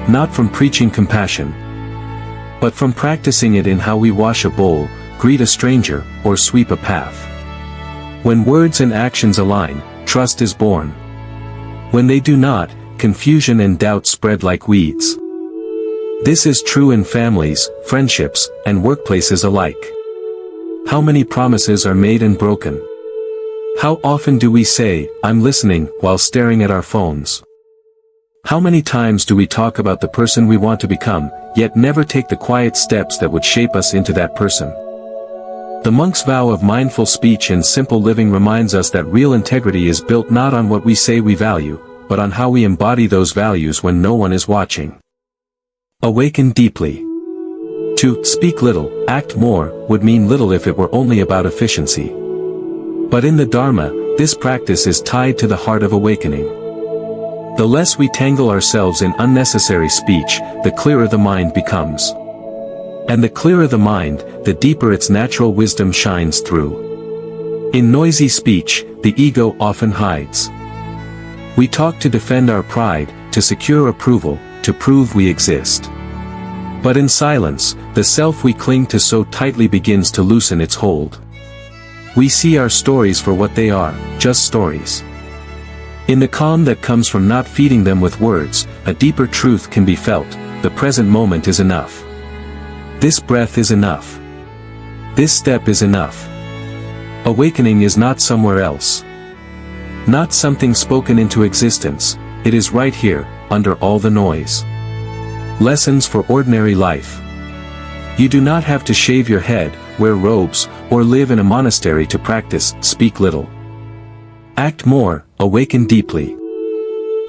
Not from preaching compassion, but from practicing it in how we wash a bowl, greet a stranger, or sweep a path. When words and actions align, trust is born. When they do not, confusion and doubt spread like weeds. This is true in families, friendships, and workplaces alike. How many promises are made and broken? How often do we say, "I'm listening," while staring at our phones? How many times do we talk about the person we want to become, yet never take the quiet steps that would shape us into that person? The monk's vow of mindful speech and simple living reminds us that real integrity is built not on what we say we value, but on how we embody those values when no one is watching. Awaken deeply. To speak little, act more, would mean little if it were only about efficiency. But in the Dharma, this practice is tied to the heart of awakening. The less we tangle ourselves in unnecessary speech, the clearer the mind becomes. And the clearer the mind, the deeper its natural wisdom shines through. In noisy speech, the ego often hides. We talk to defend our pride, to secure approval, to prove we exist. But in silence, the self we cling to so tightly begins to loosen its hold. We see our stories for what they are, just stories. In the calm that comes from not feeding them with words, a deeper truth can be felt: the present moment is enough. This breath is enough. This step is enough. Awakening is not somewhere else. Not something spoken into existence, it is right here, under all the noise. Lessons for ordinary life. You do not have to shave your head, wear robes, or live in a monastery to practice speak little. Act more, awaken deeply.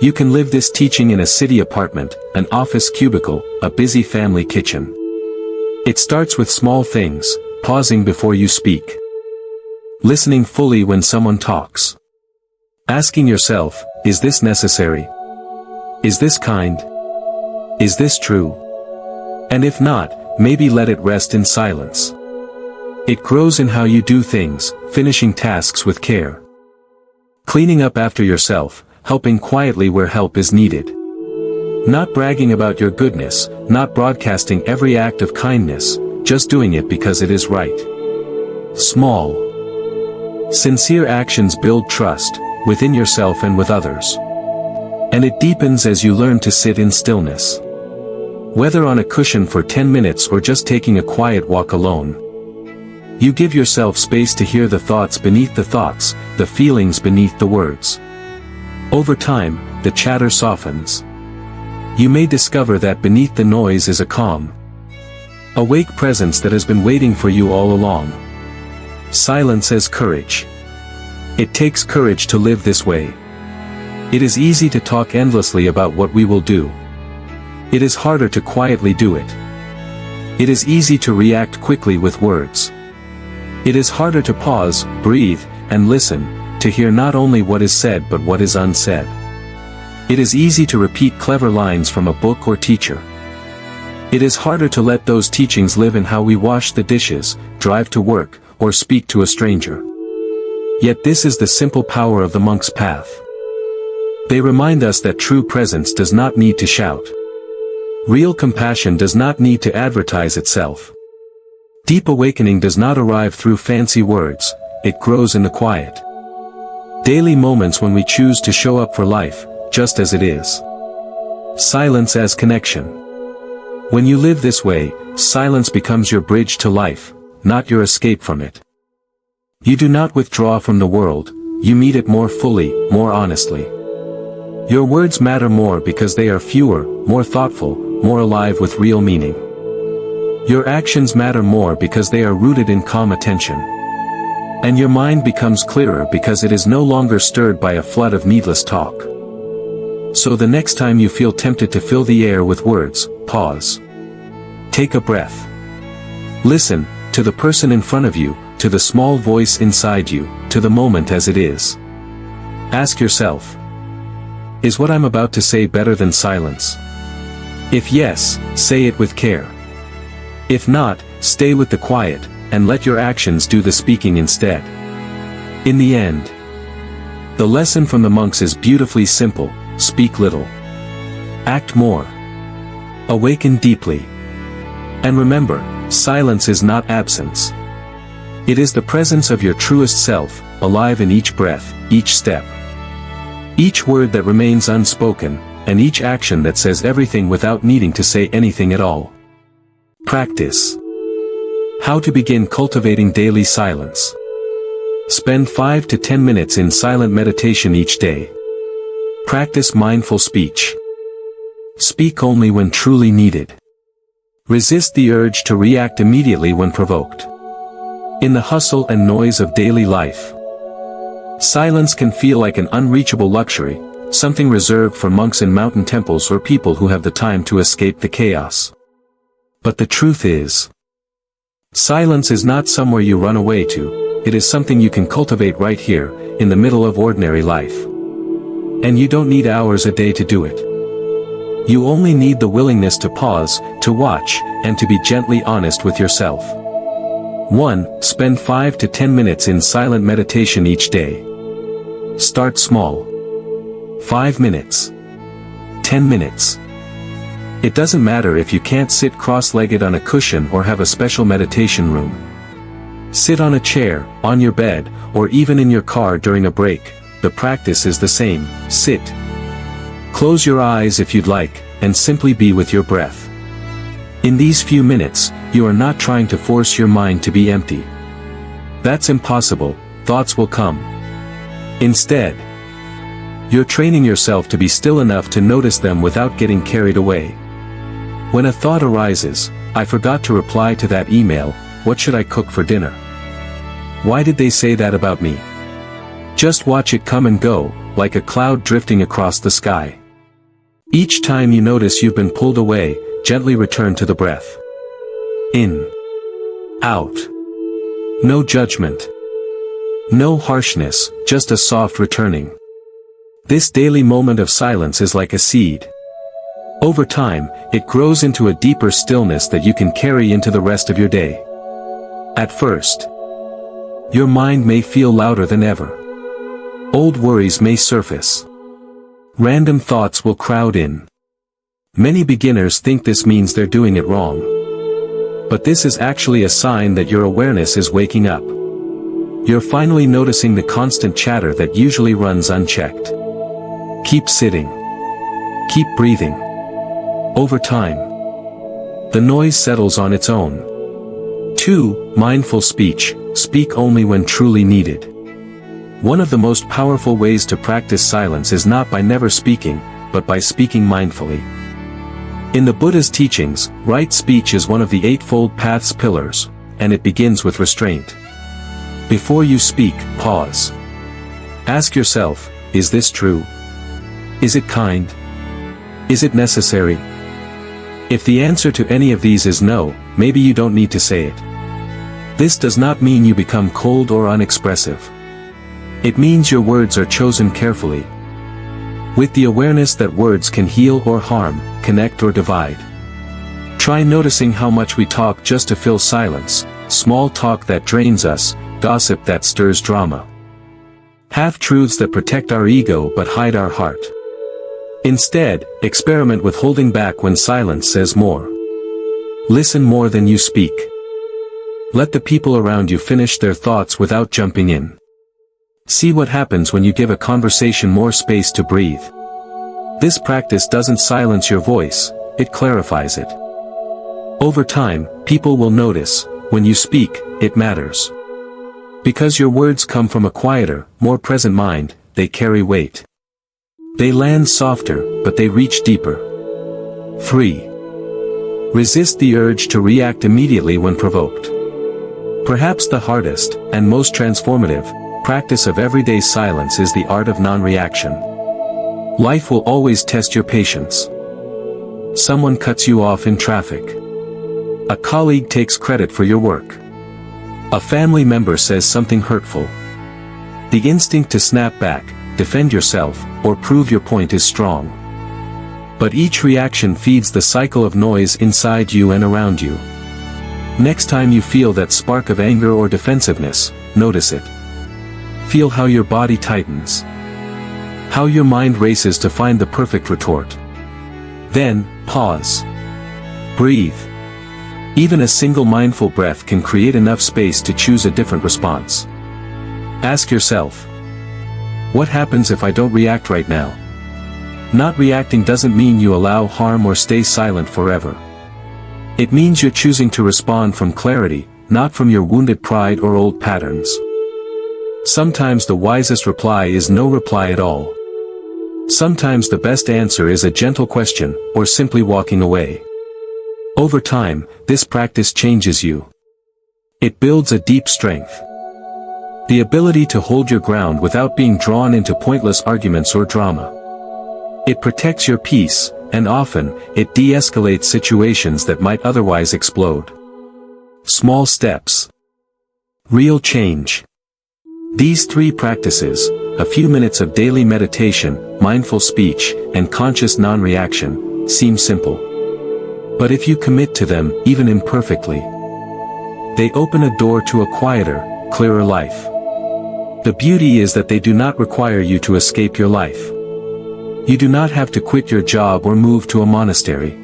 You can live this teaching in a city apartment, an office cubicle, a busy family kitchen. It starts with small things: pausing before you speak, listening fully when someone talks, asking yourself, is this necessary? Is this kind? Is this true? And if not, maybe let it rest in silence. It grows in how you do things, finishing tasks with care, cleaning up after yourself, helping quietly where help is needed. Not bragging about your goodness, not broadcasting every act of kindness, just doing it because it is right. Small, sincere actions build trust, within yourself and with others. And it deepens as you learn to sit in stillness. Whether on a cushion for 10 minutes or just taking a quiet walk alone. You give yourself space to hear the thoughts beneath the thoughts, the feelings beneath the words. Over time, the chatter softens. You may discover that beneath the noise is a calm. Awake presence that has been waiting for you all along. Silence as courage. It takes courage to live this way. It is easy to talk endlessly about what we will do. It is harder to quietly do it. It is easy to react quickly with words. It is harder to pause, breathe, and listen, to hear not only what is said but what is unsaid. It is easy to repeat clever lines from a book or teacher. It is harder to let those teachings live in how we wash the dishes, drive to work, or speak to a stranger. Yet this is the simple power of the monk's path. They remind us that true presence does not need to shout. Real compassion does not need to advertise itself. Deep awakening does not arrive through fancy words, it grows in the quiet. Daily moments when we choose to show up for life, just as it is. Silence as connection. When you live this way, silence becomes your bridge to life, not your escape from it. You do not withdraw from the world, you meet it more fully, more honestly. Your words matter more because they are fewer, more thoughtful, more alive with real meaning. Your actions matter more because they are rooted in calm attention. And your mind becomes clearer because it is no longer stirred by a flood of needless talk. So the next time you feel tempted to fill the air with words, pause. Take a breath. Listen, to the person in front of you, to the small voice inside you, to the moment as it is. Ask yourself, is what I'm about to say better than silence? If yes, say it with care. If not, stay with the quiet, and let your actions do the speaking instead. In the end, the lesson from the monks is beautifully simple: speak little. Act more. Awaken deeply. And remember, silence is not absence. It is the presence of your truest self, alive in each breath, each step. Each word that remains unspoken, and each action that says everything without needing to say anything at all. Practice. How to begin cultivating daily silence. Spend 5 to 10 minutes in silent meditation each day. Practice mindful speech. Speak only when truly needed. Resist the urge to react immediately when provoked. In the hustle and noise of daily life, silence can feel like an unreachable luxury, something reserved for monks in mountain temples or people who have the time to escape the chaos. But the truth is, silence is not somewhere you run away to, it is something you can cultivate right here, in the middle of ordinary life. And you don't need hours a day to do it. You only need the willingness to pause, to watch, and to be gently honest with yourself. 1. Spend 5 to 10 minutes in silent meditation each day. Start small. 5 minutes. 10 minutes. It doesn't matter if you can't sit cross-legged on a cushion or have a special meditation room. Sit on a chair, on your bed, or even in your car during a break. The practice is the same: sit. Close your eyes if you'd like, and simply be with your breath. In these few minutes, you are not trying to force your mind to be empty. That's impossible, thoughts will come. Instead, you're training yourself to be still enough to notice them without getting carried away. When a thought arises, I forgot to reply to that email, what should I cook for dinner? Why did they say that about me? Just watch it come and go, like a cloud drifting across the sky. Each time you notice you've been pulled away, gently return to the breath. In. Out. No judgment. No harshness, just a soft returning. This daily moment of silence is like a seed. Over time, it grows into a deeper stillness that you can carry into the rest of your day. At first, your mind may feel louder than ever. Old worries may surface. Random thoughts will crowd in. Many beginners think this means they're doing it wrong. But this is actually a sign that your awareness is waking up. You're finally noticing the constant chatter that usually runs unchecked. Keep sitting. Keep breathing. Over time, the noise settles on its own. 2. Mindful speech. Speak only when truly needed. One of the most powerful ways to practice silence is not by never speaking, but by speaking mindfully. In the Buddha's teachings, right speech is one of the Eightfold Path's pillars, and it begins with restraint. Before you speak, pause. Ask yourself, is this true? Is it kind? Is it necessary? If the answer to any of these is no, maybe you don't need to say it. This does not mean you become cold or unexpressive. It means your words are chosen carefully, with the awareness that words can heal or harm, connect or divide. Try noticing how much we talk just to fill silence, small talk that drains us, gossip that stirs drama. Half-truths that protect our ego but hide our heart. Instead, experiment with holding back when silence says more. Listen more than you speak. Let the people around you finish their thoughts without jumping in. See what happens when you give a conversation more space to breathe. This practice doesn't silence your voice, it clarifies it. Over time, people will notice, when you speak, it matters. Because your words come from a quieter, more present mind, they carry weight. They land softer, but they reach deeper. 3. Resist the urge to react immediately when provoked. Perhaps the hardest, and most transformative, practice of everyday silence is the art of non-reaction. Life will always test your patience. Someone cuts you off in traffic. A colleague takes credit for your work. A family member says something hurtful. The instinct to snap back, defend yourself, or prove your point is strong. But each reaction feeds the cycle of noise inside you and around you. Next time you feel that spark of anger or defensiveness, notice it. Feel how your body tightens. How your mind races to find the perfect retort. Then, pause. Breathe. Even a single mindful breath can create enough space to choose a different response. Ask yourself, what happens if I don't react right now? Not reacting doesn't mean you allow harm or stay silent forever. It means you're choosing to respond from clarity, not from your wounded pride or old patterns. Sometimes the wisest reply is no reply at all. Sometimes the best answer is a gentle question, or simply walking away. Over time, this practice changes you. It builds a deep strength. The ability to hold your ground without being drawn into pointless arguments or drama. It protects your peace, and often, it de-escalates situations that might otherwise explode. Small steps. Real change. These 3 practices, a few minutes of daily meditation, mindful speech, and conscious non-reaction, seem simple. But if you commit to them, even imperfectly, they open a door to a quieter, clearer life. The beauty is that they do not require you to escape your life. You do not have to quit your job or move to a monastery.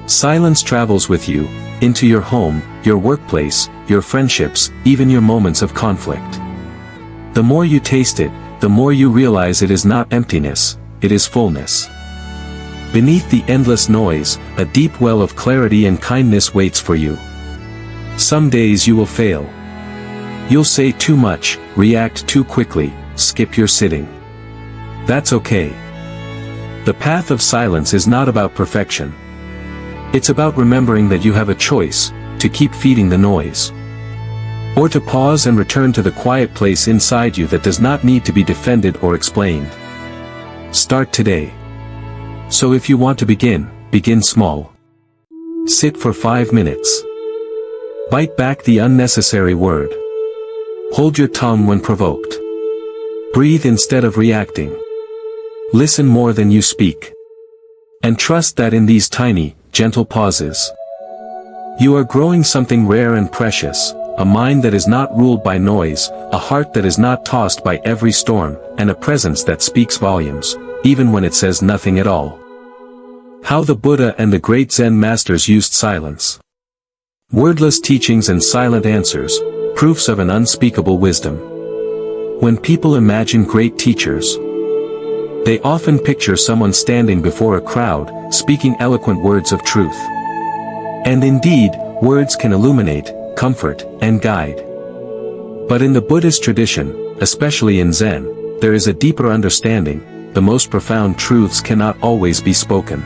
Silence travels with you, into your home, your workplace, your friendships, even your moments of conflict. The more you taste it, the more you realize it is not emptiness, it is fullness. Beneath the endless noise, a deep well of clarity and kindness waits for you. Some days you will fail. You'll say too much, react too quickly, skip your sitting. That's okay. The path of silence is not about perfection. It's about remembering that you have a choice, to keep feeding the noise. Or to pause and return to the quiet place inside you that does not need to be defended or explained. Start today. So if you want to begin small. Sit for 5 minutes. Bite back the unnecessary word. Hold your tongue when provoked. Breathe instead of reacting. Listen more than you speak. And trust that in these tiny, gentle pauses, you are growing something rare and precious, a mind that is not ruled by noise, a heart that is not tossed by every storm, and a presence that speaks volumes, even when it says nothing at all. How the Buddha and the great Zen masters used silence. Wordless teachings and silent answers, proofs of an unspeakable wisdom. When people imagine great teachers, they often picture someone standing before a crowd, speaking eloquent words of truth. And indeed, words can illuminate, comfort, and guide. But in the Buddhist tradition, especially in Zen, there is a deeper understanding. The most profound truths cannot always be spoken.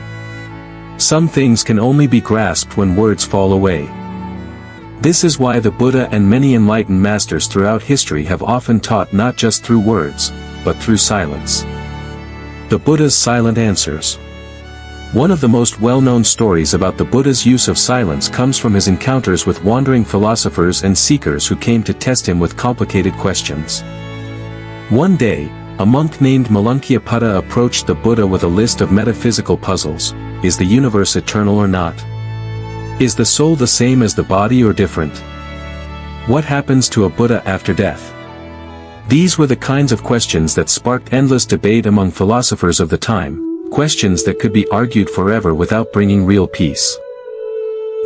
Some things can only be grasped when words fall away. This is why the Buddha and many enlightened masters throughout history have often taught not just through words, but through silence. The Buddha's silent answers. One of the most well-known stories about the Buddha's use of silence comes from his encounters with wandering philosophers and seekers who came to test him with complicated questions. One day, a monk named Malankyapada approached the Buddha with a list of metaphysical puzzles. Is the universe eternal or not? Is the soul the same as the body or different? What happens to a Buddha after death? These were the kinds of questions that sparked endless debate among philosophers of the time, questions that could be argued forever without bringing real peace.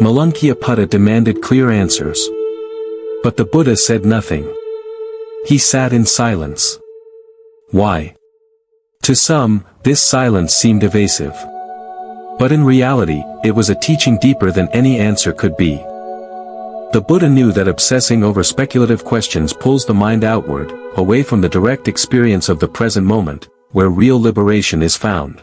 Malankyapada demanded clear answers. But the Buddha said nothing. He sat in silence. Why? To some, this silence seemed evasive. But in reality, it was a teaching deeper than any answer could be. The Buddha knew that obsessing over speculative questions pulls the mind outward, away from the direct experience of the present moment, where real liberation is found.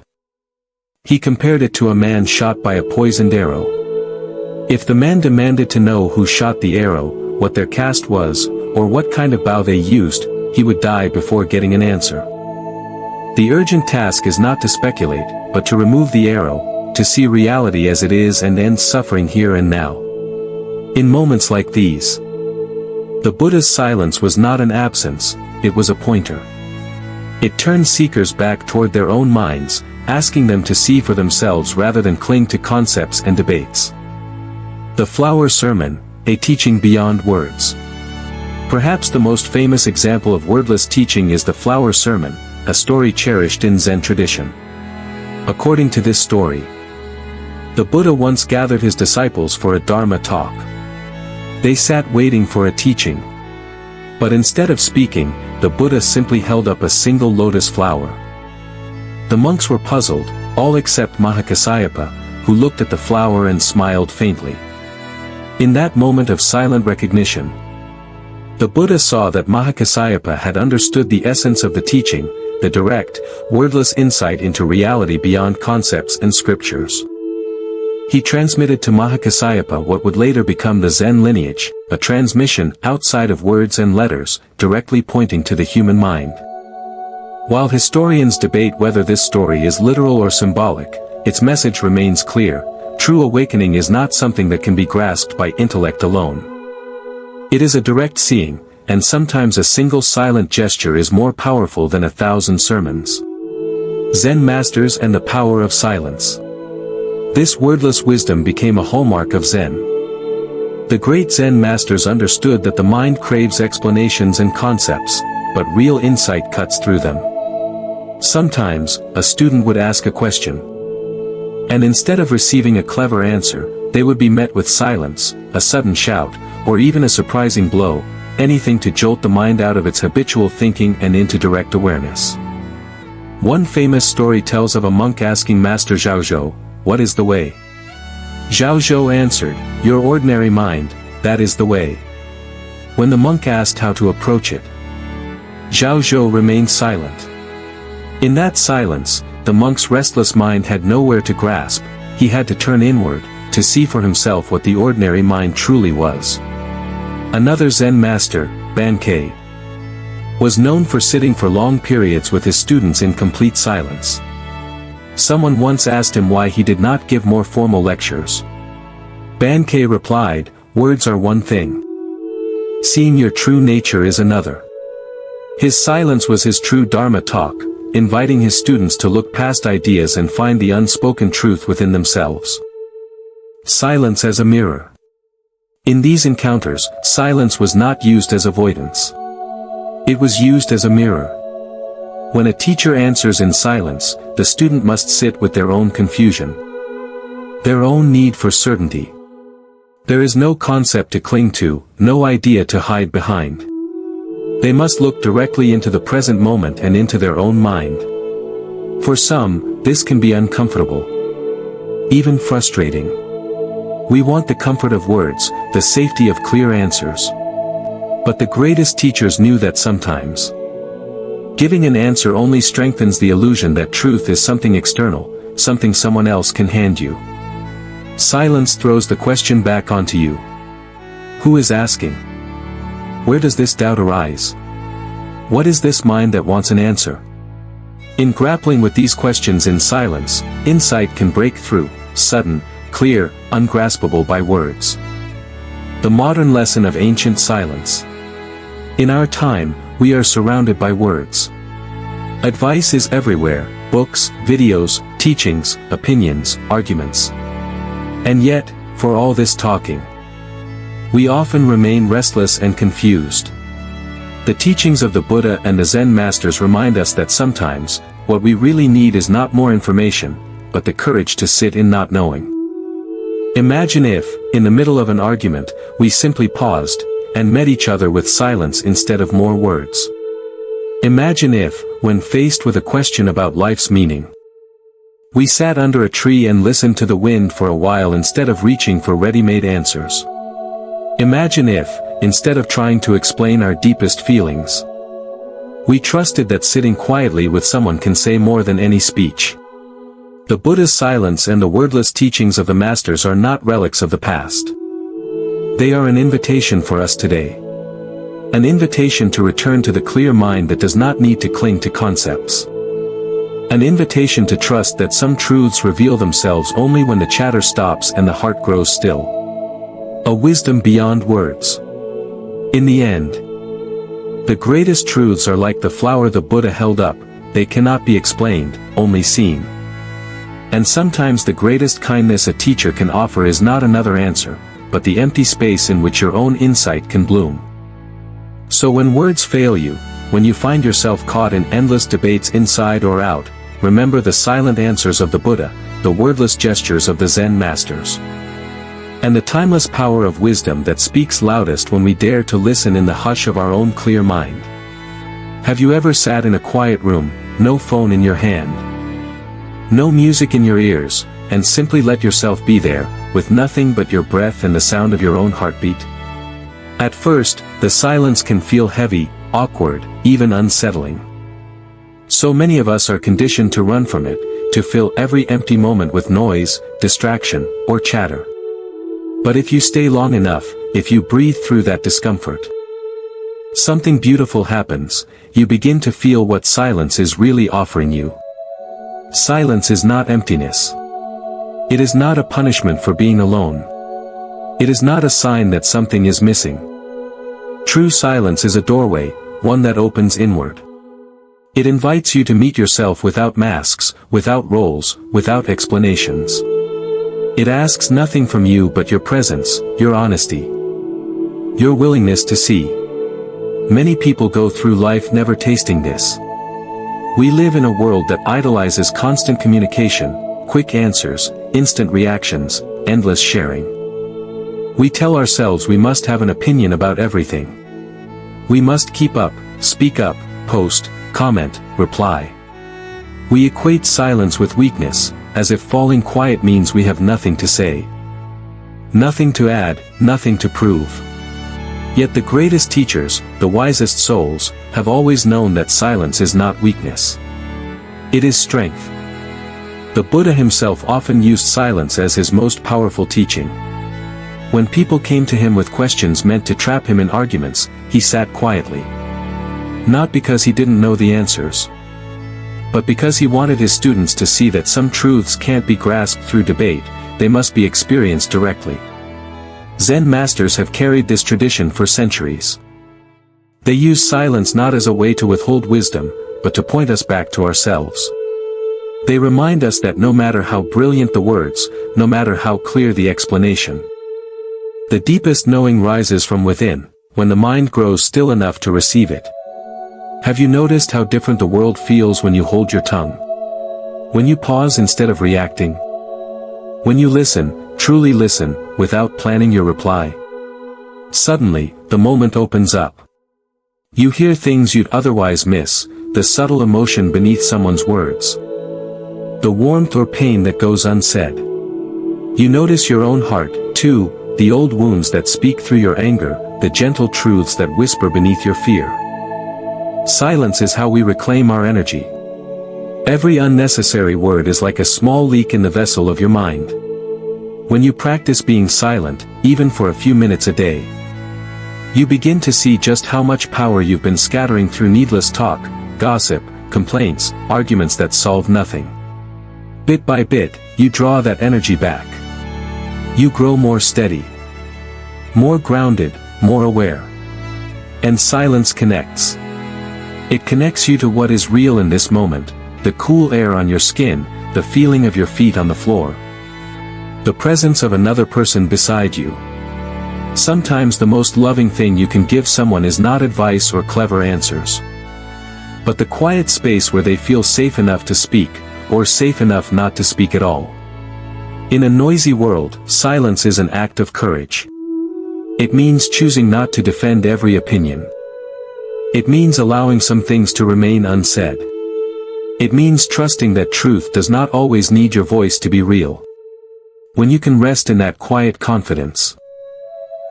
He compared it to a man shot by a poisoned arrow. If the man demanded to know who shot the arrow, what their caste was, or what kind of bow they used, he would die before getting an answer. The urgent task is not to speculate, but to remove the arrow, to see reality as it is and end suffering here and now. In moments like these, the Buddha's silence was not an absence, it was a pointer. It turned seekers back toward their own minds, asking them to see for themselves rather than cling to concepts and debates. The Flower Sermon, a teaching beyond words. Perhaps the most famous example of wordless teaching is the Flower Sermon, a story cherished in Zen tradition. According to this story, the Buddha once gathered his disciples for a Dharma talk. They sat waiting for a teaching. But instead of speaking, the Buddha simply held up a single lotus flower. The monks were puzzled, all except Mahakassapa, who looked at the flower and smiled faintly. In that moment of silent recognition, the Buddha saw that Mahakassapa had understood the essence of the teaching, the direct, wordless insight into reality beyond concepts and scriptures. He transmitted to Mahakassapa what would later become the Zen lineage, a transmission outside of words and letters, directly pointing to the human mind. While historians debate whether this story is literal or symbolic, its message remains clear: true awakening is not something that can be grasped by intellect alone. It is a direct seeing, and sometimes a single silent gesture is more powerful than 1,000 sermons. Zen Masters and the Power of Silence. This wordless wisdom became a hallmark of Zen. The great Zen masters understood that the mind craves explanations and concepts, but real insight cuts through them. Sometimes, a student would ask a question. And instead of receiving a clever answer, they would be met with silence, a sudden shout, or even a surprising blow, anything to jolt the mind out of its habitual thinking and into direct awareness. One famous story tells of a monk asking Master Zhaozhou, "What is the way?" Zhaozhou answered, "Your ordinary mind, that is the way." When the monk asked how to approach it, Zhaozhou remained silent. In that silence, the monk's restless mind had nowhere to grasp. He had to turn inward, to see for himself what the ordinary mind truly was. Another Zen master, Bankei, was known for sitting for long periods with his students in complete silence. Someone once asked him why he did not give more formal lectures. Bankei replied, "Words are one thing. Seeing your true nature is another." His silence was his true Dharma talk, inviting his students to look past ideas and find the unspoken truth within themselves. Silence as a mirror. In these encounters, silence was not used as avoidance. It was used as a mirror. When a teacher answers in silence, the student must sit with their own confusion, their own need for certainty. There is no concept to cling to, no idea to hide behind. They must look directly into the present moment and into their own mind. For some, this can be uncomfortable, even frustrating. We want the comfort of words, the safety of clear answers. But the greatest teachers knew that sometimes giving an answer only strengthens the illusion that truth is something external, something someone else can hand you. Silence throws the question back onto you. Who is asking? Where does this doubt arise? What is this mind that wants an answer? In grappling with these questions in silence, insight can break through, sudden, clear, ungraspable by words. The modern lesson of ancient silence. In our time, we are surrounded by words. Advice is everywhere: books, videos, teachings, opinions, arguments. And yet, for all this talking, we often remain restless and confused. The teachings of the Buddha and the Zen masters remind us that sometimes, what we really need is not more information, but the courage to sit in not knowing. Imagine if, in the middle of an argument, we simply paused, and met each other with silence instead of more words. Imagine if, when faced with a question about life's meaning, we sat under a tree and listened to the wind for a while instead of reaching for ready-made answers. Imagine if, instead of trying to explain our deepest feelings, we trusted that sitting quietly with someone can say more than any speech. The Buddha's silence and the wordless teachings of the masters are not relics of the past. They are an invitation for us today. An invitation to return to the clear mind that does not need to cling to concepts. An invitation to trust that some truths reveal themselves only when the chatter stops and the heart grows still. A wisdom beyond words. In the end, the greatest truths are like the flower the Buddha held up: they cannot be explained, only seen. And sometimes the greatest kindness a teacher can offer is not another answer, but the empty space in which your own insight can bloom. So when words fail you, when you find yourself caught in endless debates inside or out, remember the silent answers of the Buddha, the wordless gestures of the Zen masters, and the timeless power of wisdom that speaks loudest when we dare to listen in the hush of our own clear mind. Have you ever sat in a quiet room, no phone in your hand, no music in your ears, and simply let yourself be there, with nothing but your breath and the sound of your own heartbeat? At first, the silence can feel heavy, awkward, even unsettling. So many of us are conditioned to run from it, to fill every empty moment with noise, distraction, or chatter. But if you stay long enough, if you breathe through that discomfort, something beautiful happens. You begin to feel what silence is really offering you. Silence is not emptiness. It is not a punishment for being alone. It is not a sign that something is missing. True silence is a doorway, one that opens inward. It invites you to meet yourself without masks, without roles, without explanations. It asks nothing from you but your presence, your honesty, your willingness to see. Many people go through life never tasting this. We live in a world that idolizes constant communication, quick answers, instant reactions, endless sharing. We tell ourselves we must have an opinion about everything. We must keep up, speak up, post, comment, reply. We equate silence with weakness, as if falling quiet means we have nothing to say, nothing to add, nothing to prove. Yet the greatest teachers, the wisest souls, have always known that silence is not weakness. It is strength. The Buddha himself often used silence as his most powerful teaching. When people came to him with questions meant to trap him in arguments, he sat quietly. Not because he didn't know the answers, but because he wanted his students to see that some truths can't be grasped through debate, they must be experienced directly. Zen masters have carried this tradition for centuries. They use silence not as a way to withhold wisdom, but to point us back to ourselves. They remind us that no matter how brilliant the words, no matter how clear the explanation, the deepest knowing rises from within, when the mind grows still enough to receive it. Have you noticed how different the world feels when you hold your tongue? When you pause instead of reacting? When you listen, truly listen, without planning your reply? Suddenly, the moment opens up. You hear things you'd otherwise miss, the subtle emotion beneath someone's words, the warmth or pain that goes unsaid. You notice your own heart, too, the old wounds that speak through your anger, the gentle truths that whisper beneath your fear. Silence is how we reclaim our energy. Every unnecessary word is like a small leak in the vessel of your mind. When you practice being silent, even for a few minutes a day, you begin to see just how much power you've been scattering through needless talk, gossip, complaints, arguments that solve nothing. Bit by bit, you draw that energy back. You grow more steady, more grounded, more aware. And silence connects. It connects you to what is real in this moment, the cool air on your skin, the feeling of your feet on the floor, the presence of another person beside you. Sometimes the most loving thing you can give someone is not advice or clever answers, but the quiet space where they feel safe enough to speak, or safe enough not to speak at all. In a noisy world, silence is an act of courage. It means choosing not to defend every opinion. It means allowing some things to remain unsaid. It means trusting that truth does not always need your voice to be real. When you can rest in that quiet confidence,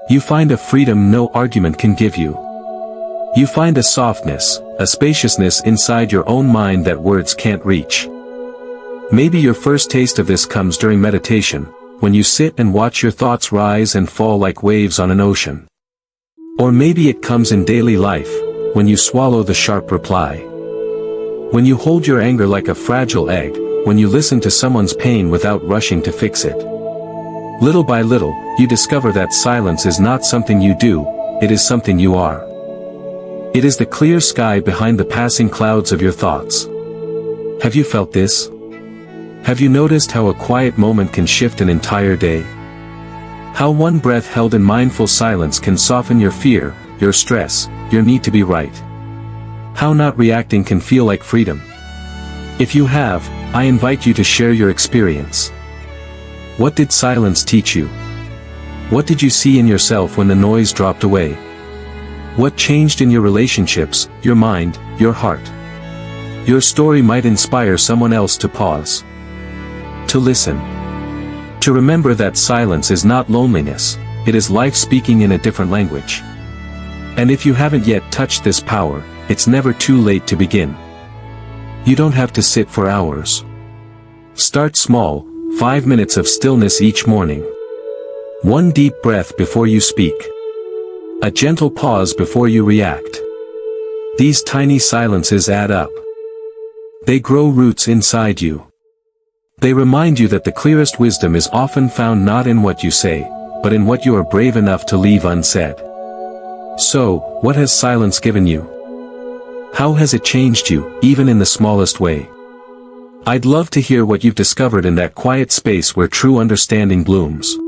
you find a freedom no argument can give you. You find a softness, a spaciousness inside your own mind that words can't reach. Maybe your first taste of this comes during meditation, when you sit and watch your thoughts rise and fall like waves on an ocean. Or maybe it comes in daily life, when you swallow the sharp reply. When you hold your anger like a fragile egg, when you listen to someone's pain without rushing to fix it. Little by little, you discover that silence is not something you do, it is something you are. It is the clear sky behind the passing clouds of your thoughts. Have you felt this? Have you noticed how a quiet moment can shift an entire day? How one breath held in mindful silence can soften your fear, your stress, your need to be right? How not reacting can feel like freedom? If you have, I invite you to share your experience. What did silence teach you? What did you see in yourself when the noise dropped away? What changed in your relationships, your mind, your heart? Your story might inspire someone else to pause, to listen, to remember that silence is not loneliness, it is life speaking in a different language. And if you haven't yet touched this power, it's never too late to begin. You don't have to sit for hours. Start small, 5 minutes of stillness each morning. One deep breath before you speak. A gentle pause before you react. These tiny silences add up. They grow roots inside you. They remind you that the clearest wisdom is often found not in what you say, but in what you are brave enough to leave unsaid. So, what has silence given you? How has it changed you, even in the smallest way? I'd love to hear what you've discovered in that quiet space where true understanding blooms.